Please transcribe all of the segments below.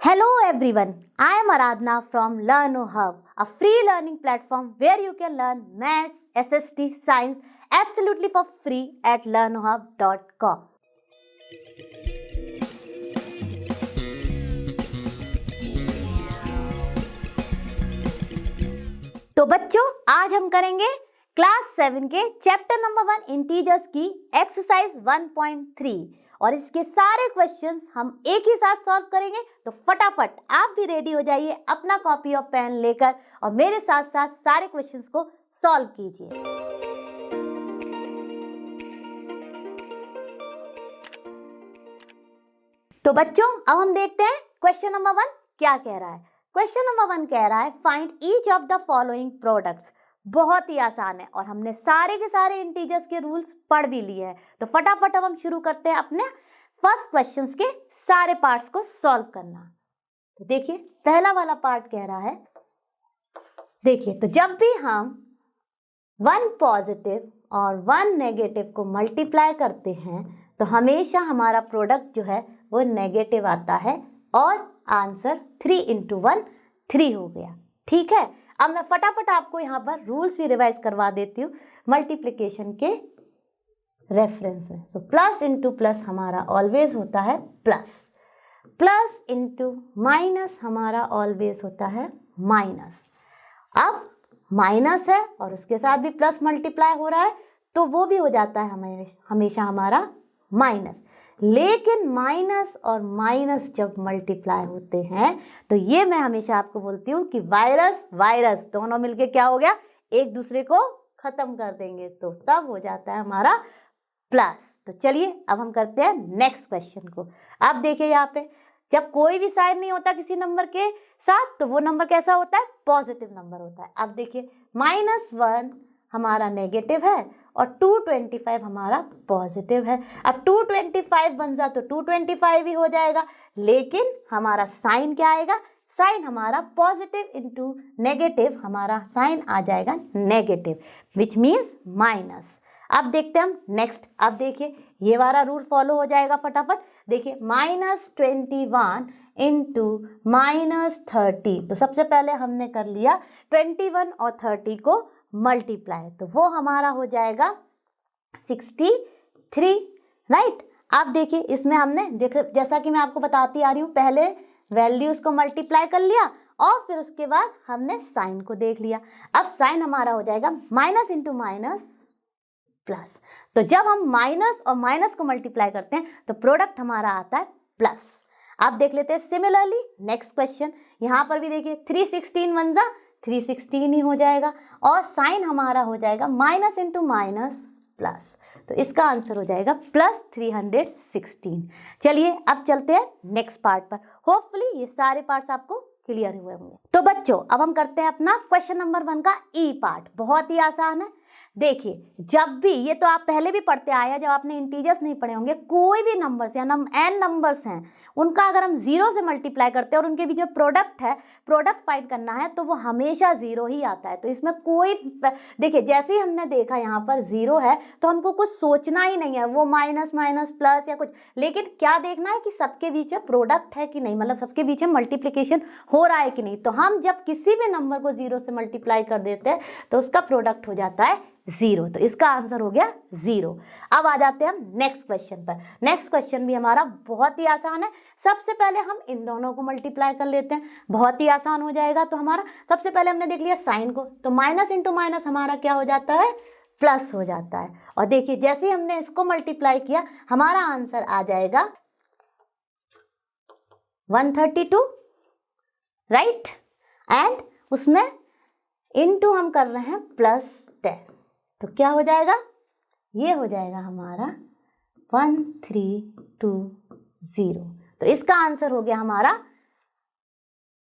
Hello everyone, I am Aradhana from LearnoHub, a free learning platform where you can learn maths, SST, science absolutely for free at learnohub.com. तो बच्चों, आज हम करेंगे class 7 के chapter number 1 integers की exercise 1.3 और इसके सारे क्वेश्चंस हम एक ही साथ सॉल्व करेंगे। तो फटाफट आप भी रेडी हो जाइए अपना कॉपी और पेन लेकर और मेरे साथ साथ सारे क्वेश्चंस को सॉल्व कीजिए। तो बच्चों, अब हम देखते हैं क्वेश्चन नंबर 1 क्या कह रहा है। क्वेश्चन नंबर 1 कह रहा है find each of the following products. बहुत ही आसान है और हमने सारे के सारे इंटीजर्स के रूल्स पढ़ भी लिए हैं। तो फटाफट अब हम शुरू करते हैं अपने फर्स्ट क्वेश्चंस के सारे पार्ट्स को सॉल्व करना। तो देखिए, पहला वाला पार्ट कह रहा है, देखिए, तो जब भी हम 1 पॉजिटिव और 1 नेगेटिव को मल्टीप्लाई करते हैं तो हमेशा हमारा प्रोडक्ट जो है वो नेगेटिव आता है और आंसर 3 into 1 3 हो गया। ठीक है, अब मैं फटाफट आपको यहाँ पर रूल्स भी रिवाइज करवा देती हूँ मल्टीप्लिकेशन के रेफरेंस में। सो प्लस इंटू प्लस हमारा ऑलवेज होता है प्लस, प्लस इंटू माइनस हमारा ऑलवेज होता है माइनस। अब माइनस है और उसके साथ भी प्लस मल्टीप्लाई हो रहा है तो वो भी हो जाता है हमेशा हमारा माइनस। लेकिन माइनस और माइनस जब मल्टीप्लाई होते हैं तो ये मैं हमेशा आपको बोलती हूँ कि वायरस वायरस दोनों मिलके क्या हो गया, एक दूसरे को खत्म कर देंगे, तो तब हो जाता है हमारा प्लस। तो चलिए अब हम करते हैं नेक्स्ट क्वेश्चन को। अब देखिए यहाँ पे जब कोई भी साइन नहीं होता किसी नंबर के साथ तो वो नंबर कैसा होता है, पॉजिटिव नंबर होता है। अब देखिए -1 हमारा नेगेटिव है और 225 हमारा पॉजिटिव है। अब 225 बन जा तो 225 ही हो जाएगा, लेकिन हमारा साइन क्या आएगा, साइन हमारा पॉजिटिव इंटू नेगेटिव, हमारा साइन आ जाएगा नेगेटिव विच मीन्स माइनस। अब देखते हैं हम नेक्स्ट। अब देखिए ये वाला रूल फॉलो हो जाएगा फटाफट। देखिए -21 इंटू -30, तो सबसे पहले हमने कर लिया 21 और 30 को मल्टीप्लाई, तो वो हमारा हो जाएगा 63, राइट। अब देखिए इसमें हमने देखो, जैसा कि मैं आपको बताती आ रही हूँ, पहले वैल्यूज को मल्टीप्लाई कर लिया और फिर उसके बाद हमने साइन को देख लिया। अब साइन हमारा हो जाएगा माइनस इंटू माइनस प्लस। तो जब हम माइनस और माइनस को मल्टीप्लाई करते हैं तो प्रोडक्ट हमारा आता है प्लस। अब देख लेते हैं सिमिलरली नेक्स्ट क्वेश्चन। यहाँ पर भी देखिए 316 बन जा 316 ही हो जाएगा और साइन हमारा हो जाएगा माइनस इंटू माइनस प्लस, तो इसका आंसर हो जाएगा +316। चलिए अब चलते हैं नेक्स्ट पार्ट पर। होपफुली ये सारे पार्ट्स आपको क्लियर हुए होंगे। तो बच्चों अब हम करते हैं अपना क्वेश्चन नंबर 1 का ई पार्ट। बहुत ही आसान है। देखिए जब भी, ये तो आप पहले भी पढ़ते आए हैं, जब आपने इंटीजर्स नहीं पढ़े होंगे, कोई भी नंबर्स या n नंबर्स हैं उनका अगर हम 0 से मल्टीप्लाई करते हैं और उनके बीच में प्रोडक्ट है, प्रोडक्ट फाइंड करना है, तो वो हमेशा 0 ही आता है। तो इसमें कोई, देखिए जैसे ही हमने देखा यहाँ पर 0 है तो हमको कुछ सोचना ही नहीं है, वो माइनस माइनस प्लस या कुछ, लेकिन क्या देखना है कि सबके बीच में प्रोडक्ट है कि नहीं, मतलब सबके बीच में मल्टीप्लिकेशन हो रहा है कि नहीं। तो हम जब किसी भी नंबर को 0 से मल्टीप्लाई कर देते हैं तो उसका प्रोडक्ट हो जाता है 0, तो इसका आंसर हो गया 0। अब आ जाते हैं हम नेक्स्ट क्वेश्चन पर। नेक्स्ट क्वेश्चन भी हमारा बहुत ही आसान है। सबसे पहले हम इन दोनों को मल्टीप्लाई कर लेते हैं, बहुत ही आसान हो जाएगा। तो हमारा सबसे पहले हमने देख लिया साइन को, तो माइनस इंटू माइनस हमारा क्या हो जाता है, प्लस हो जाता है। और देखिए जैसे ही हमने इसको मल्टीप्लाई किया हमारा आंसर आ जाएगा 132, राइट। एंड उसमें इनटू हम कर रहे हैं +10, तो क्या हो जाएगा, ये हो जाएगा हमारा 1320। तो इसका आंसर हो गया हमारा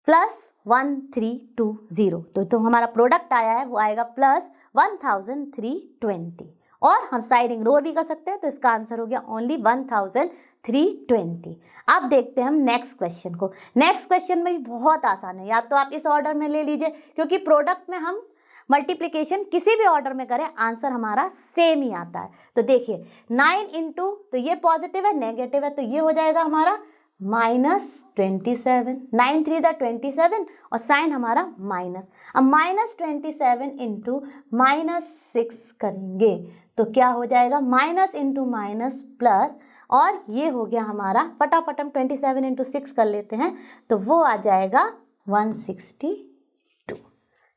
+1320। तो हमारा प्रोडक्ट आया है वो आएगा +1320। और हम साइड इग्नोर भी कर सकते हैं, तो इसका आंसर हो गया ओनली 1320। अब देखते हैं हम नेक्स्ट क्वेश्चन को। नेक्स्ट क्वेश्चन में भी बहुत आसान है, या तो आप इस ऑर्डर में ले लीजिए क्योंकि प्रोडक्ट में हम मल्टीप्लिकेशन किसी भी ऑर्डर में करें आंसर हमारा सेम ही आता है। तो देखिए 9 इंटू, तो ये पॉजिटिव है, नेगेटिव है, तो ये हो जाएगा हमारा -27, 9 3 ज़ा 27 और साइन हमारा माइनस। अब -27 इंटू -6 करेंगे तो क्या हो जाएगा, माइनस इंटू माइनस प्लस, और ये हो गया हमारा, फटाफट हम 27 इंटू 6 कर लेते हैं तो वो आ जाएगा 162।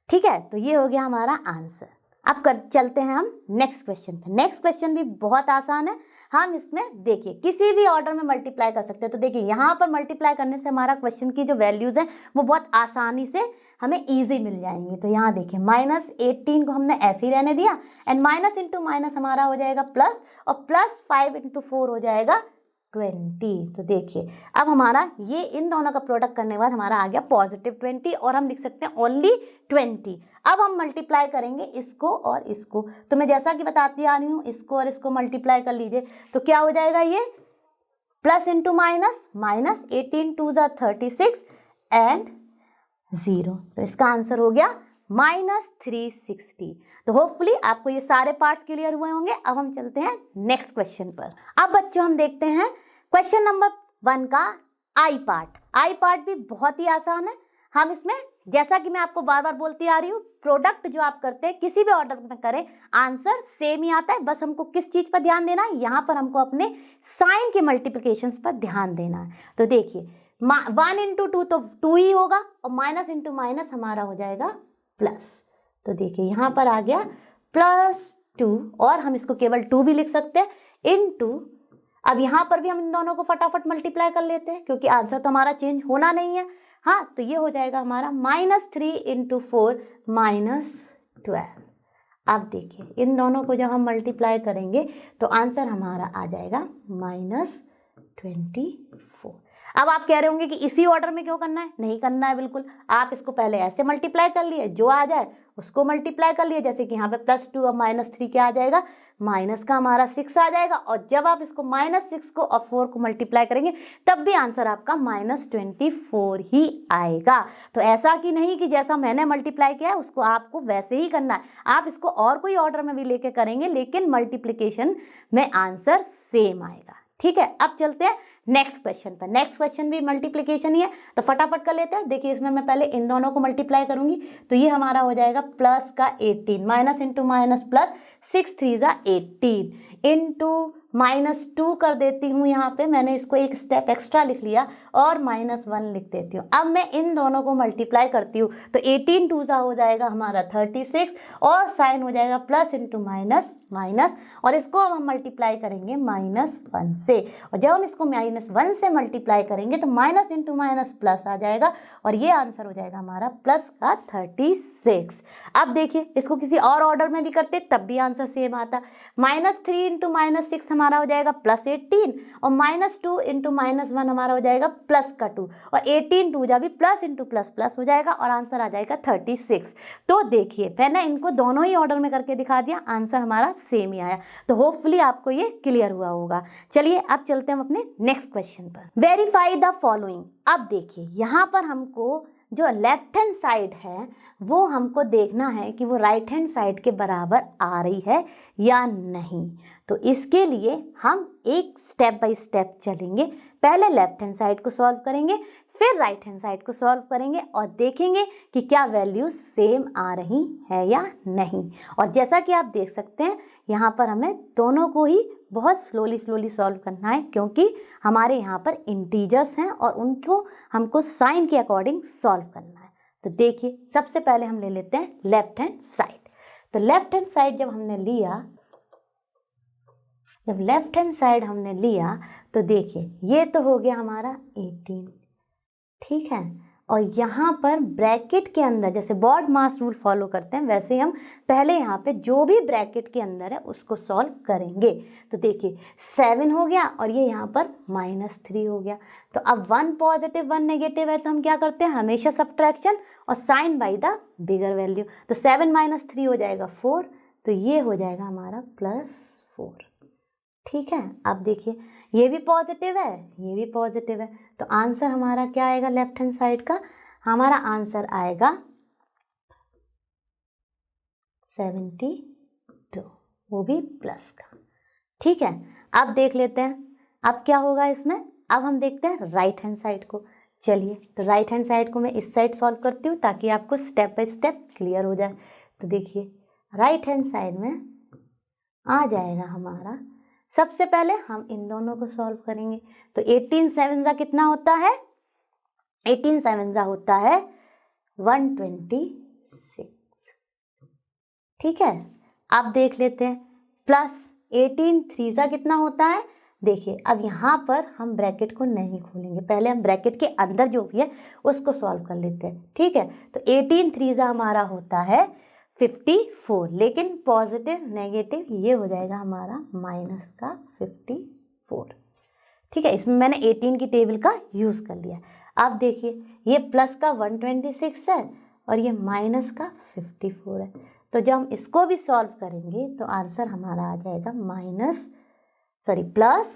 ठीक है, तो ये हो गया हमारा आंसर। अब चलते हैं हम नेक्स्ट क्वेश्चन पे। नेक्स्ट क्वेश्चन भी बहुत आसान है। हम इसमें देखिए किसी भी ऑर्डर में मल्टीप्लाई कर सकते हैं। तो देखिए यहाँ पर मल्टीप्लाई करने से हमारा क्वेश्चन की जो वैल्यूज हैं वो बहुत आसानी से हमें इजी मिल जाएंगी। तो यहाँ देखिए -18 को हमने ऐसे ही रहने दिया, एंड माइनस इंटू माइनस हमारा हो जाएगा प्लस, और +5 इंटू 4 हो जाएगा 20। तो देखिए अब हमारा ये इन दोनों का प्रोडक्ट करने के बाद हमारा आ गया +20, और हम लिख सकते हैं ओनली 20। अब हम मल्टीप्लाई करेंगे इसको और इसको। तो मैं जैसा कि बताती आ रही हूँ, इसको और इसको मल्टीप्लाई कर लीजिए तो क्या हो जाएगा, ये प्लस इंटू माइनस, माइनस 18 2 ज़ा 36 एंड 0। तो इसका आंसर हो गया -360। तो होपफुली आपको ये सारे पार्ट्स क्लियर हुए होंगे। अब हम चलते हैं नेक्स्ट क्वेश्चन पर। अब बच्चों हम देखते हैं क्वेश्चन नंबर 1 का आई पार्ट। आई पार्ट भी बहुत ही आसान है। हम इसमें, जैसा कि मैं आपको बार बार बोलती आ रही हूँ, प्रोडक्ट जो आप करते हैं किसी भी ऑर्डर में करें आंसर सेम ही आता है। बस हमको किस चीज पर ध्यान देना है, यहाँ पर हमको अपने साइन के मल्टीप्लिकेशंस पर ध्यान देना है। तो देखिए 1 इंटू 2 तो 2 ही होगा, और माइनस इंटू माइनस हमारा हो जाएगा प्लस। तो देखिए यहाँ पर आ गया +2, और हम इसको केवल 2 भी लिख सकते हैं, इनटू, अब यहाँ पर भी हम इन दोनों को फटाफट मल्टीप्लाई कर लेते हैं क्योंकि आंसर तो हमारा चेंज होना नहीं है। हाँ, तो ये हो जाएगा हमारा -3 इंटू 4 -12। अब देखिए इन दोनों को जब हम मल्टीप्लाई करेंगे तो आंसर हमारा आ जाएगा -24। अब आप कह रहे होंगे कि इसी ऑर्डर में क्यों करना है, नहीं करना है बिल्कुल। आप इसको पहले ऐसे मल्टीप्लाई कर लिए, जो आ जाए उसको मल्टीप्लाई कर लिए, जैसे कि यहाँ पे +2 और -3 क्या आ जाएगा, माइनस का हमारा 6 आ जाएगा, और जब आप इसको -6 को और 4 को मल्टीप्लाई करेंगे तब भी आंसर आपका -24 ही आएगा। तो ऐसा कि नहीं कि जैसा मैंने मल्टीप्लाई किया है उसको आपको वैसे ही करना है, आप इसको और कोई ऑर्डर में भी लेके करेंगे लेकिन मल्टीप्लिकेशन में आंसर सेम आएगा। ठीक है, अब चलते हैं नेक्स्ट क्वेश्चन पर। नेक्स्ट क्वेश्चन भी मल्टीप्लिकेशन ही है, तो फटाफट कर लेते हैं। देखिए इसमें मैं पहले इन दोनों को मल्टीप्लाई करूंगी तो ये हमारा हो जाएगा प्लस का 18, माइनस इंटू माइनस प्लस, 6 3 ज़ा 18 इंटू -2 कर देती हूँ। यहाँ पे मैंने इसको एक स्टेप एक्स्ट्रा लिख लिया और -1 लिख देती हूँ। अब मैं इन दोनों को मल्टीप्लाई करती हूँ तो 18 2 ज़ा हो जाएगा हमारा 36, और साइन हो जाएगा प्लस इंटू माइनस माइनस, और इसको हम मल्टीप्लाई करेंगे -1 से, और जब हम इसको -1 से मल्टीप्लाई करेंगे तो माइनस इंटू माइनस प्लस आ जाएगा, और ये आंसर हो जाएगा हमारा प्लस का 36। अब देखिए इसको किसी और ऑर्डर में भी करते तब भी आंसर सेम आता। -3 इंटू -6 हमारा हो जाएगा +18, और -2 इंटू -1 हमारा हो जाएगा प्लस का 2, और 18 2 जा भी प्लस इंटू प्लस प्लस हो जाएगा, और आंसर आ जाएगा 36। तो देखिए मैंने इनको दोनों ही ऑर्डर में करके दिखा दिया, आंसर हमारा सेम ही आया। तो होपफुली आपको ये क्लियर हुआ होगा। चलिए अब चलते हैं हम अपने नेक्स्ट क्वेश्चन पर। Verify the following. अब देखिए यहाँ पर हमको जो लेफ्ट हैंड साइड है वो हमको देखना है कि वो राइट हैंड साइड के बराबर आ रही है या नहीं। तो इसके लिए हम एक स्टेप बाय स्टेप चलेंगे। पहले लेफ्ट हैंड साइड को सॉल्व करेंगे, फिर राइट हैंड साइड को सॉल्व करेंगे, और देखेंगे कि क्या वैल्यू सेम आ रही है या नहीं। और जैसा कि आप देख सकते हैं यहाँ पर हमें दोनों को ही बहुत स्लोली सॉल्व करना है क्योंकि हमारे यहाँ पर इंटीजर्स हैं और उनको हमको साइन के अकॉर्डिंग सॉल्व करना है। तो देखिए सबसे पहले हम ले लेते हैं लेफ्ट हैंड साइड। तो लेफ्ट हैंड साइड जब लेफ्ट हैंड साइड हमने लिया तो देखिए ये तो हो गया हमारा 18, ठीक है। और यहाँ पर ब्रैकेट के अंदर जैसे बॉड मास रूल फॉलो करते हैं वैसे हम पहले यहाँ पे जो भी ब्रैकेट के अंदर है उसको सॉल्व करेंगे। तो देखिए 7 हो गया और ये यहाँ पर -3 हो gया। तो अब 1 पॉजिटिव 1 नेगेटिव है तो हम क्या करते हैं हमेशा सब्ट्रैक्शन और sign by the bigger value. तो 7 - 3 हो जाएगा 4, तो ये हो जाएगा हमारा +4, ठीक है। अब देखिए ये भी पॉजिटिव है ये भी पॉजिटिव है, तो आंसर हमारा क्या आएगा लेफ्ट हैंड साइड का, हमारा आंसर आएगा 72, वो भी प्लस का, ठीक है। अब देख लेते हैं अब क्या होगा इसमें। अब हम देखते हैं राइट हैंड साइड को। चलिए, तो राइट हैंड साइड को मैं इस साइड सॉल्व करती हूँ ताकि आपको स्टेप बाय स्टेप क्लियर हो जाए। तो देखिए, राइट हैंड साइड में आ जाएगा हमारा, सबसे पहले हम इन दोनों को सॉल्व करेंगे। तो 18 7 कितना होता है? 18 7 होता है 126। ठीक है, अब देख लेते हैं, प्लस 18 3 कितना होता है? देखिए, अब यहाँ पर हम ब्रैकेट को नहीं खोलेंगे, पहले हम ब्रैकेट के अंदर जो भी है उसको सॉल्व कर लेते हैं। ठीक है, तो 18 3 हमारा होता है 54, लेकिन पॉजिटिव नेगेटिव ये हो जाएगा हमारा माइनस का 54। ठीक है, इसमें मैंने 18 की टेबल का यूज़ कर लिया। अब देखिए, ये प्लस का 126 है और ये माइनस का 54 है। तो जब हम इसको भी सॉल्व करेंगे तो आंसर हमारा आ जाएगा प्लस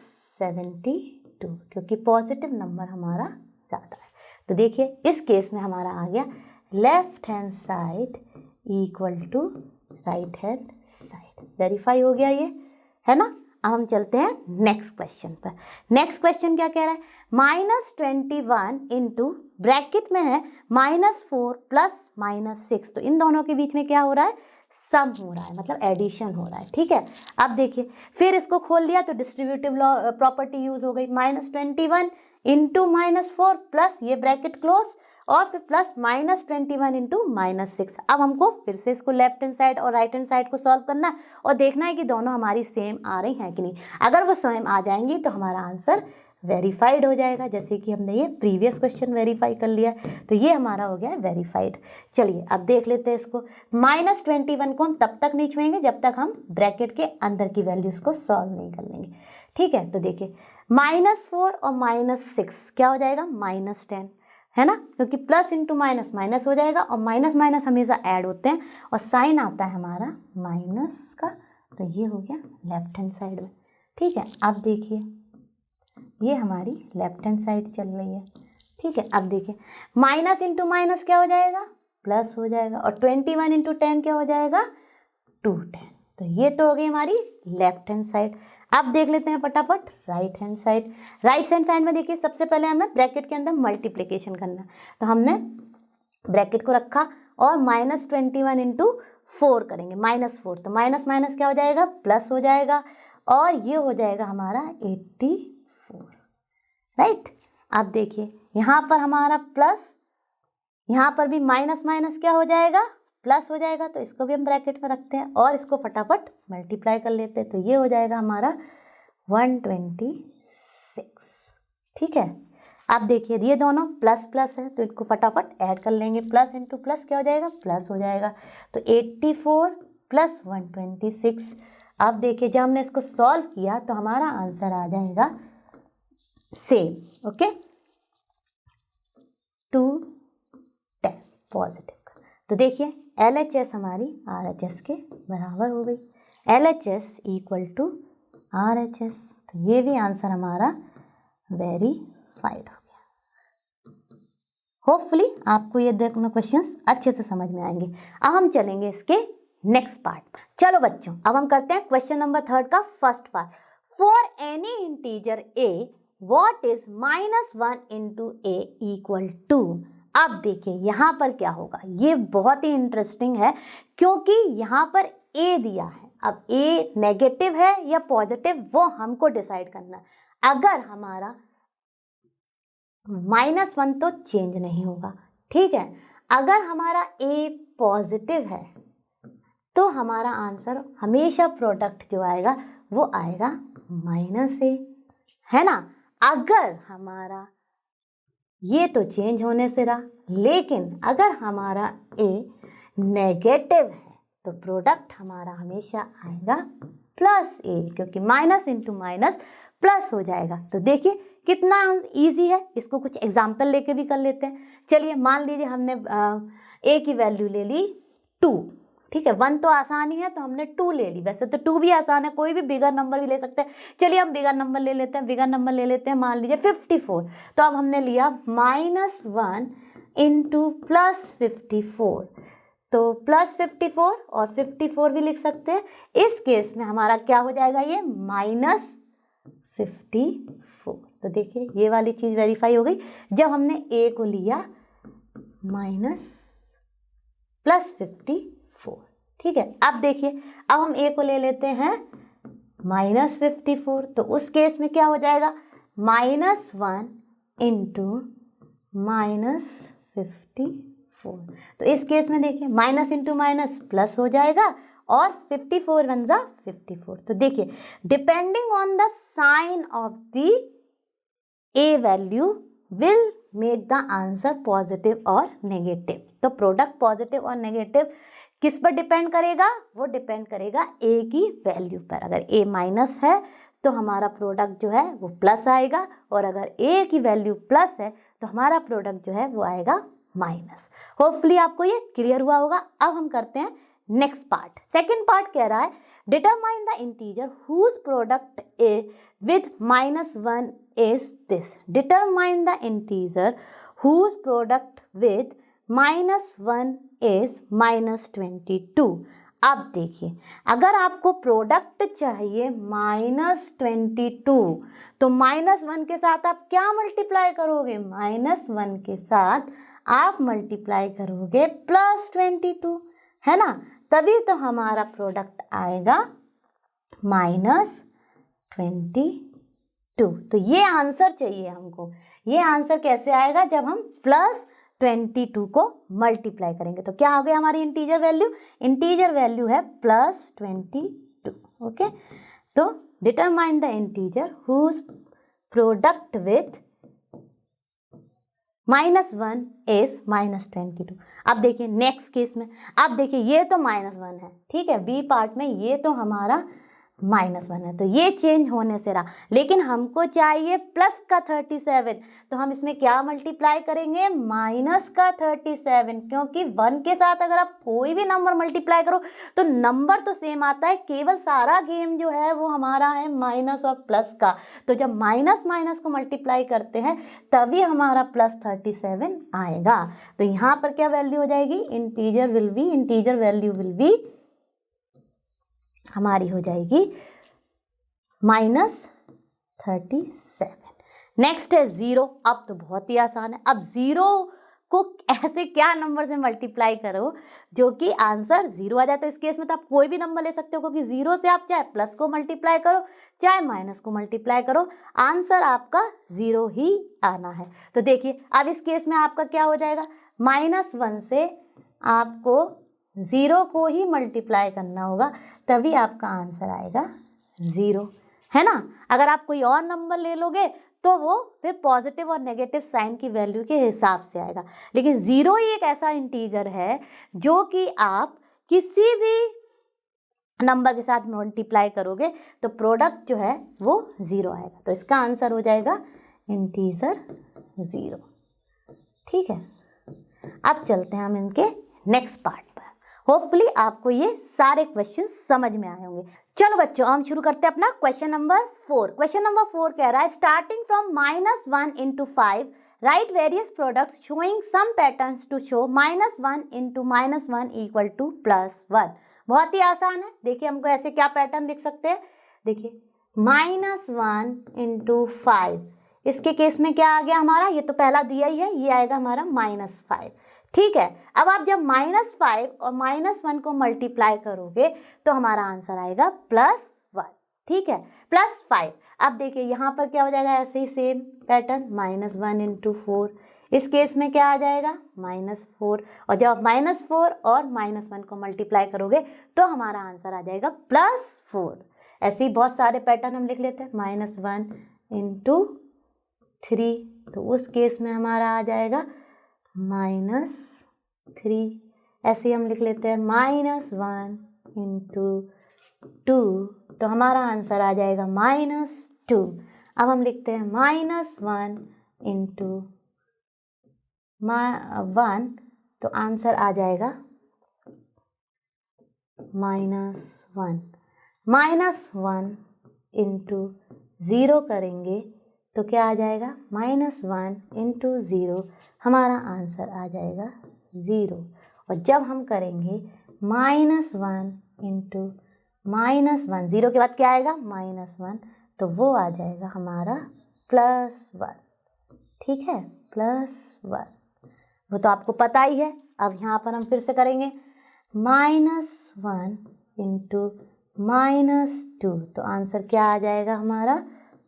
72, क्योंकि पॉजिटिव नंबर हमारा ज़्यादा है। तो देखिए, इस केस में हमारा आ गया left hand side equal to right hand side. Verify हो गया ये, है ना। अब हम चलते हैं नेक्स्ट क्वेश्चन पर। नेक्स्ट क्वेश्चन क्या कह रहा है? -21 इंटू ब्रैकेट में है -4 प्लस -6। तो इन दोनों के बीच में क्या हो रहा है? सम हो रहा है, मतलब एडिशन हो रहा है। ठीक है, अब देखिए, फिर इसको खोल लिया तो डिस्ट्रीब्यूटिव लॉ प्रॉपर्टी यूज हो गई। -21 इंटू -4 प्लस ये ब्रैकेट क्लोज और फिर प्लस -21 इंटू -6। अब हमको फिर से इसको लेफ्ट हैंड साइड और राइट हैंड साइड को सॉल्व करना है और देखना है कि दोनों हमारी सेम आ रही हैं कि नहीं। अगर वो सेम आ जाएंगी तो हमारा आंसर वेरीफाइड हो जाएगा, जैसे कि हमने ये प्रीवियस क्वेश्चन वेरीफाई कर लिया। तो ये हमारा हो गया वेरीफाइड। चलिए, अब देख लेते हैं इसको। -21 को हम तब तक नहीं छुएंगे जब तक हम ब्रैकेट के अंदर की वैल्यूज को सॉल्व नहीं कर लेंगे। ठीक है, तो देखिए, -4 और -6 क्या हो जाएगा? -10, है ना, क्योंकि प्लस इंटू माइनस माइनस हो जाएगा और माइनस माइनस हमेशा ऐड होते हैं और साइन आता है हमारा माइनस का। तो ये हो गया लेफ्ट हैंड साइड में। ठीक है, अब देखिए, ये हमारी लेफ्ट हैंड साइड चल रही है। ठीक है, अब देखिए, माइनस इंटू माइनस क्या हो जाएगा? प्लस हो जाएगा और 21 इंटू 10 क्या हो जाएगा? 210। तो ये तो हो गई हमारी लेफ्ट हैंड साइड। अब देख लेते हैं फटाफट right hand side. Right hand side में देखिए, सबसे पहले हमें ब्रैकेट के अंदर मल्टीप्लिकेशन करना। तो हमने ब्रैकेट को रखा और -21 इंटू 4 करेंगे, -4। तो माइनस माइनस क्या हो जाएगा? प्लस हो जाएगा और ये हो जाएगा हमारा 84। राइट, अब देखिए, यहाँ पर हमारा प्लस, यहाँ पर भी माइनस माइनस क्या हो जाएगा? प्लस हो जाएगा। तो इसको भी हम ब्रैकेट में रखते हैं और इसको फटाफट मल्टीप्लाई कर लेते हैं। तो ये हो जाएगा हमारा 126। ठीक है, अब देखिए, ये दोनों प्लस प्लस है तो इनको फटाफट ऐड कर लेंगे। प्लस इंटू प्लस क्या हो जाएगा? प्लस हो जाएगा। तो 84 प्लस 126। अब देखिए, जब हमने इसको सॉल्व किया तो हमारा आंसर आ जाएगा सेम। ओके, 210 पॉजिटिव का। तो देखिए, LHS हमारी RHS के बराबर हो गई। LHS equal to RHS। तो ये भी आंसर हमारा वेरीफाइड हो गया। होपफुली आपको ये दोनों क्वेश्चंस अच्छे से समझ में आएंगे। अब हम चलेंगे इसके नेक्स्ट पार्ट। चलो बच्चों, अब हम करते हैं क्वेश्चन नंबर 3 का first part. For any integer a what is -1 into a equal to. अब देखिए, यहाँ पर क्या होगा, ये बहुत ही इंटरेस्टिंग है क्योंकि यहाँ पर a दिया है। अब a नेगेटिव है या पॉजिटिव वो हमको डिसाइड करना है। अगर हमारा -1 तो चेंज नहीं होगा। ठीक है, अगर हमारा a पॉजिटिव है तो हमारा आंसर हमेशा प्रोडक्ट जो आएगा वो आएगा -a, है ना। अगर हमारा ये तो चेंज होने से रहा, लेकिन अगर हमारा a नेगेटिव है तो प्रोडक्ट हमारा हमेशा आएगा +a, क्योंकि माइनस इंटू माइनस प्लस हो जाएगा। तो देखिए कितना इजी है, इसको कुछ एग्जाम्पल लेके भी कर लेते हैं। चलिए, मान लीजिए हमने a की वैल्यू ले ली 2। ठीक है, 1 तो आसान ही है तो हमने 2 ले ली। वैसे तो 2 भी आसान है, कोई भी बिगर नंबर भी ले सकते हैं। चलिए, हम बिगर नंबर ले लेते हैं। बिगर नंबर ले लेते हैं, मान लीजिए 54। तो अब हमने लिया -1 इंटू +54। तो +54 और 54 भी लिख सकते हैं। इस केस में हमारा क्या हो जाएगा? ये -54। तो तो देखिए ये वाली चीज़ वेरीफाई हो गई जब हमने a को लिया -+54। ठीक है, अब देखिए अब हम a को ले लेते हैं -54, तो उस केस में क्या हो जाएगा, -1 इंटू -54। तो इस केस में देखिए माइनस इंटू माइनस प्लस हो जाएगा और 54 वन जा 54। तो देखिए depending on the sign of the A value will make the answer positive और नेगेटिव। तो प्रोडक्ट पॉजिटिव और नेगेटिव किस पर डिपेंड करेगा, वो डिपेंड करेगा ए की वैल्यू पर। अगर ए माइनस है तो हमारा प्रोडक्ट जो है वो प्लस आएगा, और अगर ए की वैल्यू प्लस है तो हमारा प्रोडक्ट जो है वो आएगा माइनस। होपफुली आपको ये क्लियर हुआ होगा। अब हम करते हैं नेक्स्ट पार्ट। सेकेंड पार्ट कह रहा है determine the integer whose product A with -1 is दिस। Determine the integer whose product with -1 is -22। अब देखिए अगर आपको प्रोडक्ट चाहिए -22 तो -1 के साथ आप क्या मल्टीप्लाई करोगे, -1 के साथ आप मल्टीप्लाई करोगे +22, है ना, तभी तो हमारा प्रोडक्ट आएगा -22। तो ये आंसर चाहिए हमको। ये आंसर कैसे आएगा, जब हम +22 को मल्टीप्लाई करेंगे। तो क्या हो गया हमारी इंटीजर वैल्यू, इंटीजर वैल्यू है +22। ओके, तो determine the integer whose product with -1 is -22। अब देखिए नेक्स्ट केस में, अब देखिए ये तो -1 है, ठीक है, बी पार्ट में ये तो हमारा -1 है, तो ये चेंज होने से रहा, लेकिन हमको चाहिए प्लस का 37। तो हम इसमें क्या मल्टीप्लाई करेंगे, माइनस का 37, क्योंकि 1 के साथ अगर आप कोई भी नंबर मल्टीप्लाई करो तो नंबर तो सेम आता है, केवल सारा गेम जो है वो हमारा है माइनस और प्लस का। तो जब माइनस माइनस को मल्टीप्लाई करते हैं तभी हमारा +37 आएगा। तो यहाँ पर क्या वैल्यू हो जाएगी, इंटीजर वैल्यू विल बी हमारी हो जाएगी -37। नेक्स्ट है 0। अब तो बहुत ही आसान है। अब 0 को ऐसे क्या नंबर से मल्टीप्लाई करो जो कि आंसर 0 आ जाए। तो इस केस में तो आप कोई भी नंबर ले सकते हो, क्योंकि 0 से आप चाहे प्लस को मल्टीप्लाई करो चाहे माइनस को मल्टीप्लाई करो, आंसर आपका 0 ही आना है। तो देखिए अब इस केस में आपका क्या हो जाएगा, -1 से आपको 0 को ही मल्टीप्लाई करना होगा, तभी आपका आंसर आएगा 0, है ना। अगर आप कोई और नंबर ले लोगे तो वो फिर पॉजिटिव और नेगेटिव साइन की वैल्यू के हिसाब से आएगा, लेकिन 0 ही एक ऐसा इंटीजर है जो कि आप किसी भी नंबर के साथ मल्टीप्लाई करोगे तो प्रोडक्ट जो है वो 0 आएगा। तो इसका आंसर हो जाएगा इंटीजर 0। ठीक है, अब चलते हैं हम इनके नेक्स्ट पार्ट पर। होपफुली आपको ये सारे क्वेश्चन समझ में आए होंगे। चलो बच्चों हम शुरू करते हैं अपना क्वेश्चन नंबर 4। क्वेश्चन नंबर 4 कह रहा है starting from -1 into 5 right various products showing some patterns to show -1 into -1 equal to +1। बहुत ही आसान है। देखिए हमको ऐसे क्या पैटर्न दिख सकते हैं, देखिए -1 into 5, इसके केस में क्या आ गया हमारा, ये तो पहला दिया ही है, ये आएगा हमारा -5। ठीक है, अब आप जब -5 और -1 को मल्टीप्लाई करोगे तो हमारा आंसर आएगा +1। ठीक है, +5। अब देखिए यहाँ पर क्या हो जाएगा, ऐसे ही सेम पैटर्न, -1 into 4, इस केस में क्या आ जाएगा -4, और जब आप -4 और -1 को मल्टीप्लाई करोगे तो हमारा आंसर आ जाएगा +4। ऐसे ही बहुत सारे पैटर्न हम लिख लेते हैं, -1 into 3, तो उस केस में हमारा आ जाएगा -3। ऐसे ही हम लिख लेते हैं -1 into 2, तो हमारा आंसर आ जाएगा -2। अब हम लिखते हैं -1 into 1, तो आंसर आ जाएगा -1। -1 into 0 करेंगे तो क्या आ जाएगा, -1 into 0, हमारा आंसर आ जाएगा 0। और जब हम करेंगे -1 into -1, 0 के बाद क्या आएगा -1, तो वो आ जाएगा हमारा +1, ठीक है, +1, वो तो आपको पता ही है। अब यहाँ पर हम फिर से करेंगे -1 इंटू -2, तो आंसर क्या आ जाएगा हमारा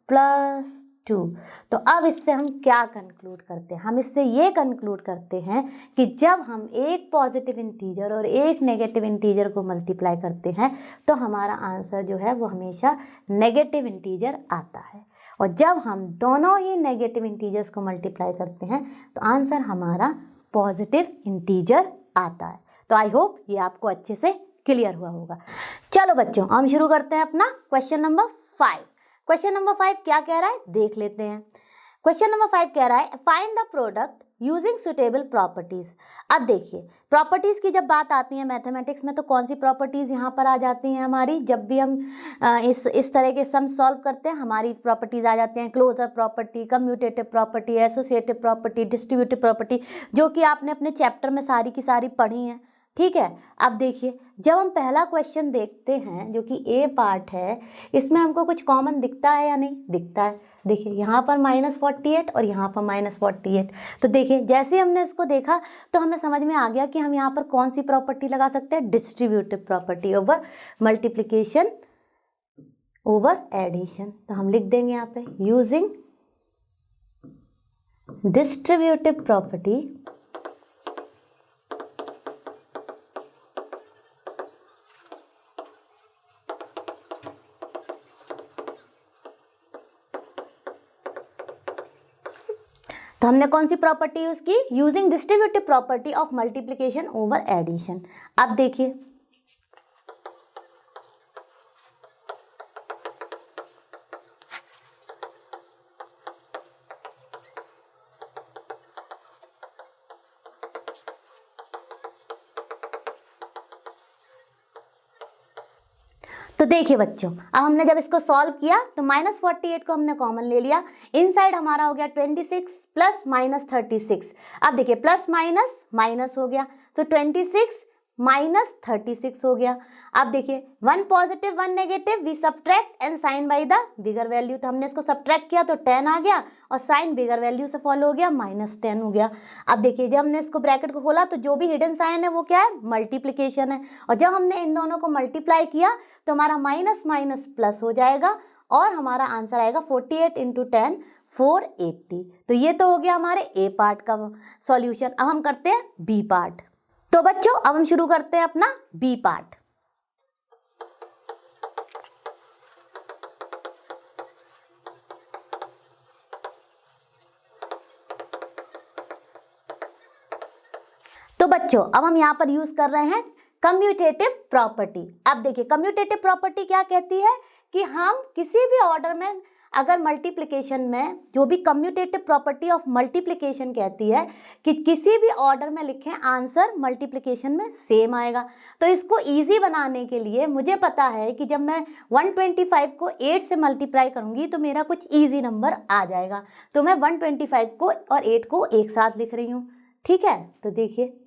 +2। तो अब इससे हम क्या कंक्लूड करते हैं? हम इससे ये कंक्लूड करते हैं कि जब हम एक पॉजिटिव इंटीजर और एक नेगेटिव इंटीजर को मल्टीप्लाई करते हैं तो हमारा आंसर जो है वो हमेशा नेगेटिव इंटीजर आता है, और जब हम दोनों ही नेगेटिव इंटीजर्स को मल्टीप्लाई करते हैं तो आंसर हमारा पॉजिटिव इंटीजर आता है। तो आई होप ये आपको अच्छे से क्लियर हुआ होगा। चलो बच्चों, हम शुरू करते हैं अपना क्वेश्चन नंबर 5। क्वेश्चन नंबर 5 क्या कह रहा है देख लेते हैं। क्वेश्चन नंबर 5 कह रहा है find the product using suitable properties. अब देखिए, प्रॉपर्टीज की जब बात आती है मैथमेटिक्स में तो कौन सी प्रॉपर्टीज यहाँ पर आ जाती हैं हमारी? जब भी हम इस तरह के सम सॉल्व करते हैं हमारी प्रॉपर्टीज आ जाती हैं closure property, commutative property, associative property, distributive property, जो कि आपने अपने चैप्टर में सारी की सारी पढ़ी हैं, ठीक है। अब देखिए, जब हम पहला क्वेश्चन देखते हैं जो कि ए पार्ट है, इसमें हमको कुछ कॉमन दिखता है या नहीं? दिखता है। देखिए यहाँ पर -48 और यहाँ पर -48, तो देखिए जैसे हमने इसको देखा तो हमें समझ में आ गया कि हम यहाँ पर कौन सी प्रॉपर्टी लगा सकते हैं? Distributive property over multiplication over addition. तो हम लिख देंगे यहाँ पे यूजिंग डिस्ट्रीब्यूटिव प्रॉपर्टी तो हमने कौन सी प्रॉपर्टी यूज की? Using distributive property of multiplication over addition. अब देखिए, तो देखिए बच्चों, अब हमने जब इसको सॉल्व किया तो -48 को हमने कॉमन ले लिया, इनसाइड हमारा हो गया 26 प्लस -36। अब देखिए प्लस माइनस माइनस हो गया तो 26 -36 हो गया। अब देखिए 1 positive 1 negative, we subtract and sign by the bigger value, तो हमने इसको सब्ट्रैक्ट किया तो 10 आ गया और साइन बिगर वैल्यू से फॉलो हो गया -10 हो गया। अब देखिए जब हमने इसको ब्रैकेट को खोला तो जो भी हिडन साइन है वो क्या है? मल्टीप्लिकेशन है, और जब हमने इन दोनों को मल्टीप्लाई किया तो हमारा माइनस माइनस प्लस हो जाएगा और हमारा आंसर आएगा 48 × 10 480। तो ये तो हो गया हमारे ए पार्ट का सॉल्यूशन। अब हम करते हैं बी पार्ट। तो बच्चों अब हम शुरू करते हैं अपना बी पार्ट। तो बच्चों अब हम यहाँ पर यूज कर रहे हैं कम्यूटेटिव प्रॉपर्टी। अब देखिए कम्यूटेटिव प्रॉपर्टी क्या कहती है कि हम किसी भी ऑर्डर में अगर मल्टीप्लिकेशन में, जो भी कम्यूटेटिव प्रॉपर्टी ऑफ मल्टीप्लिकेशन कहती है कि किसी भी ऑर्डर में लिखें आंसर मल्टीप्लिकेशन में सेम आएगा। तो इसको इजी बनाने के लिए मुझे पता है कि जब मैं 125 को 8 से मल्टीप्लाई करूंगी तो मेरा कुछ इजी नंबर आ जाएगा, तो मैं 125 को और 8 को एक साथ लिख रही हूँ, ठीक है। तो देखिए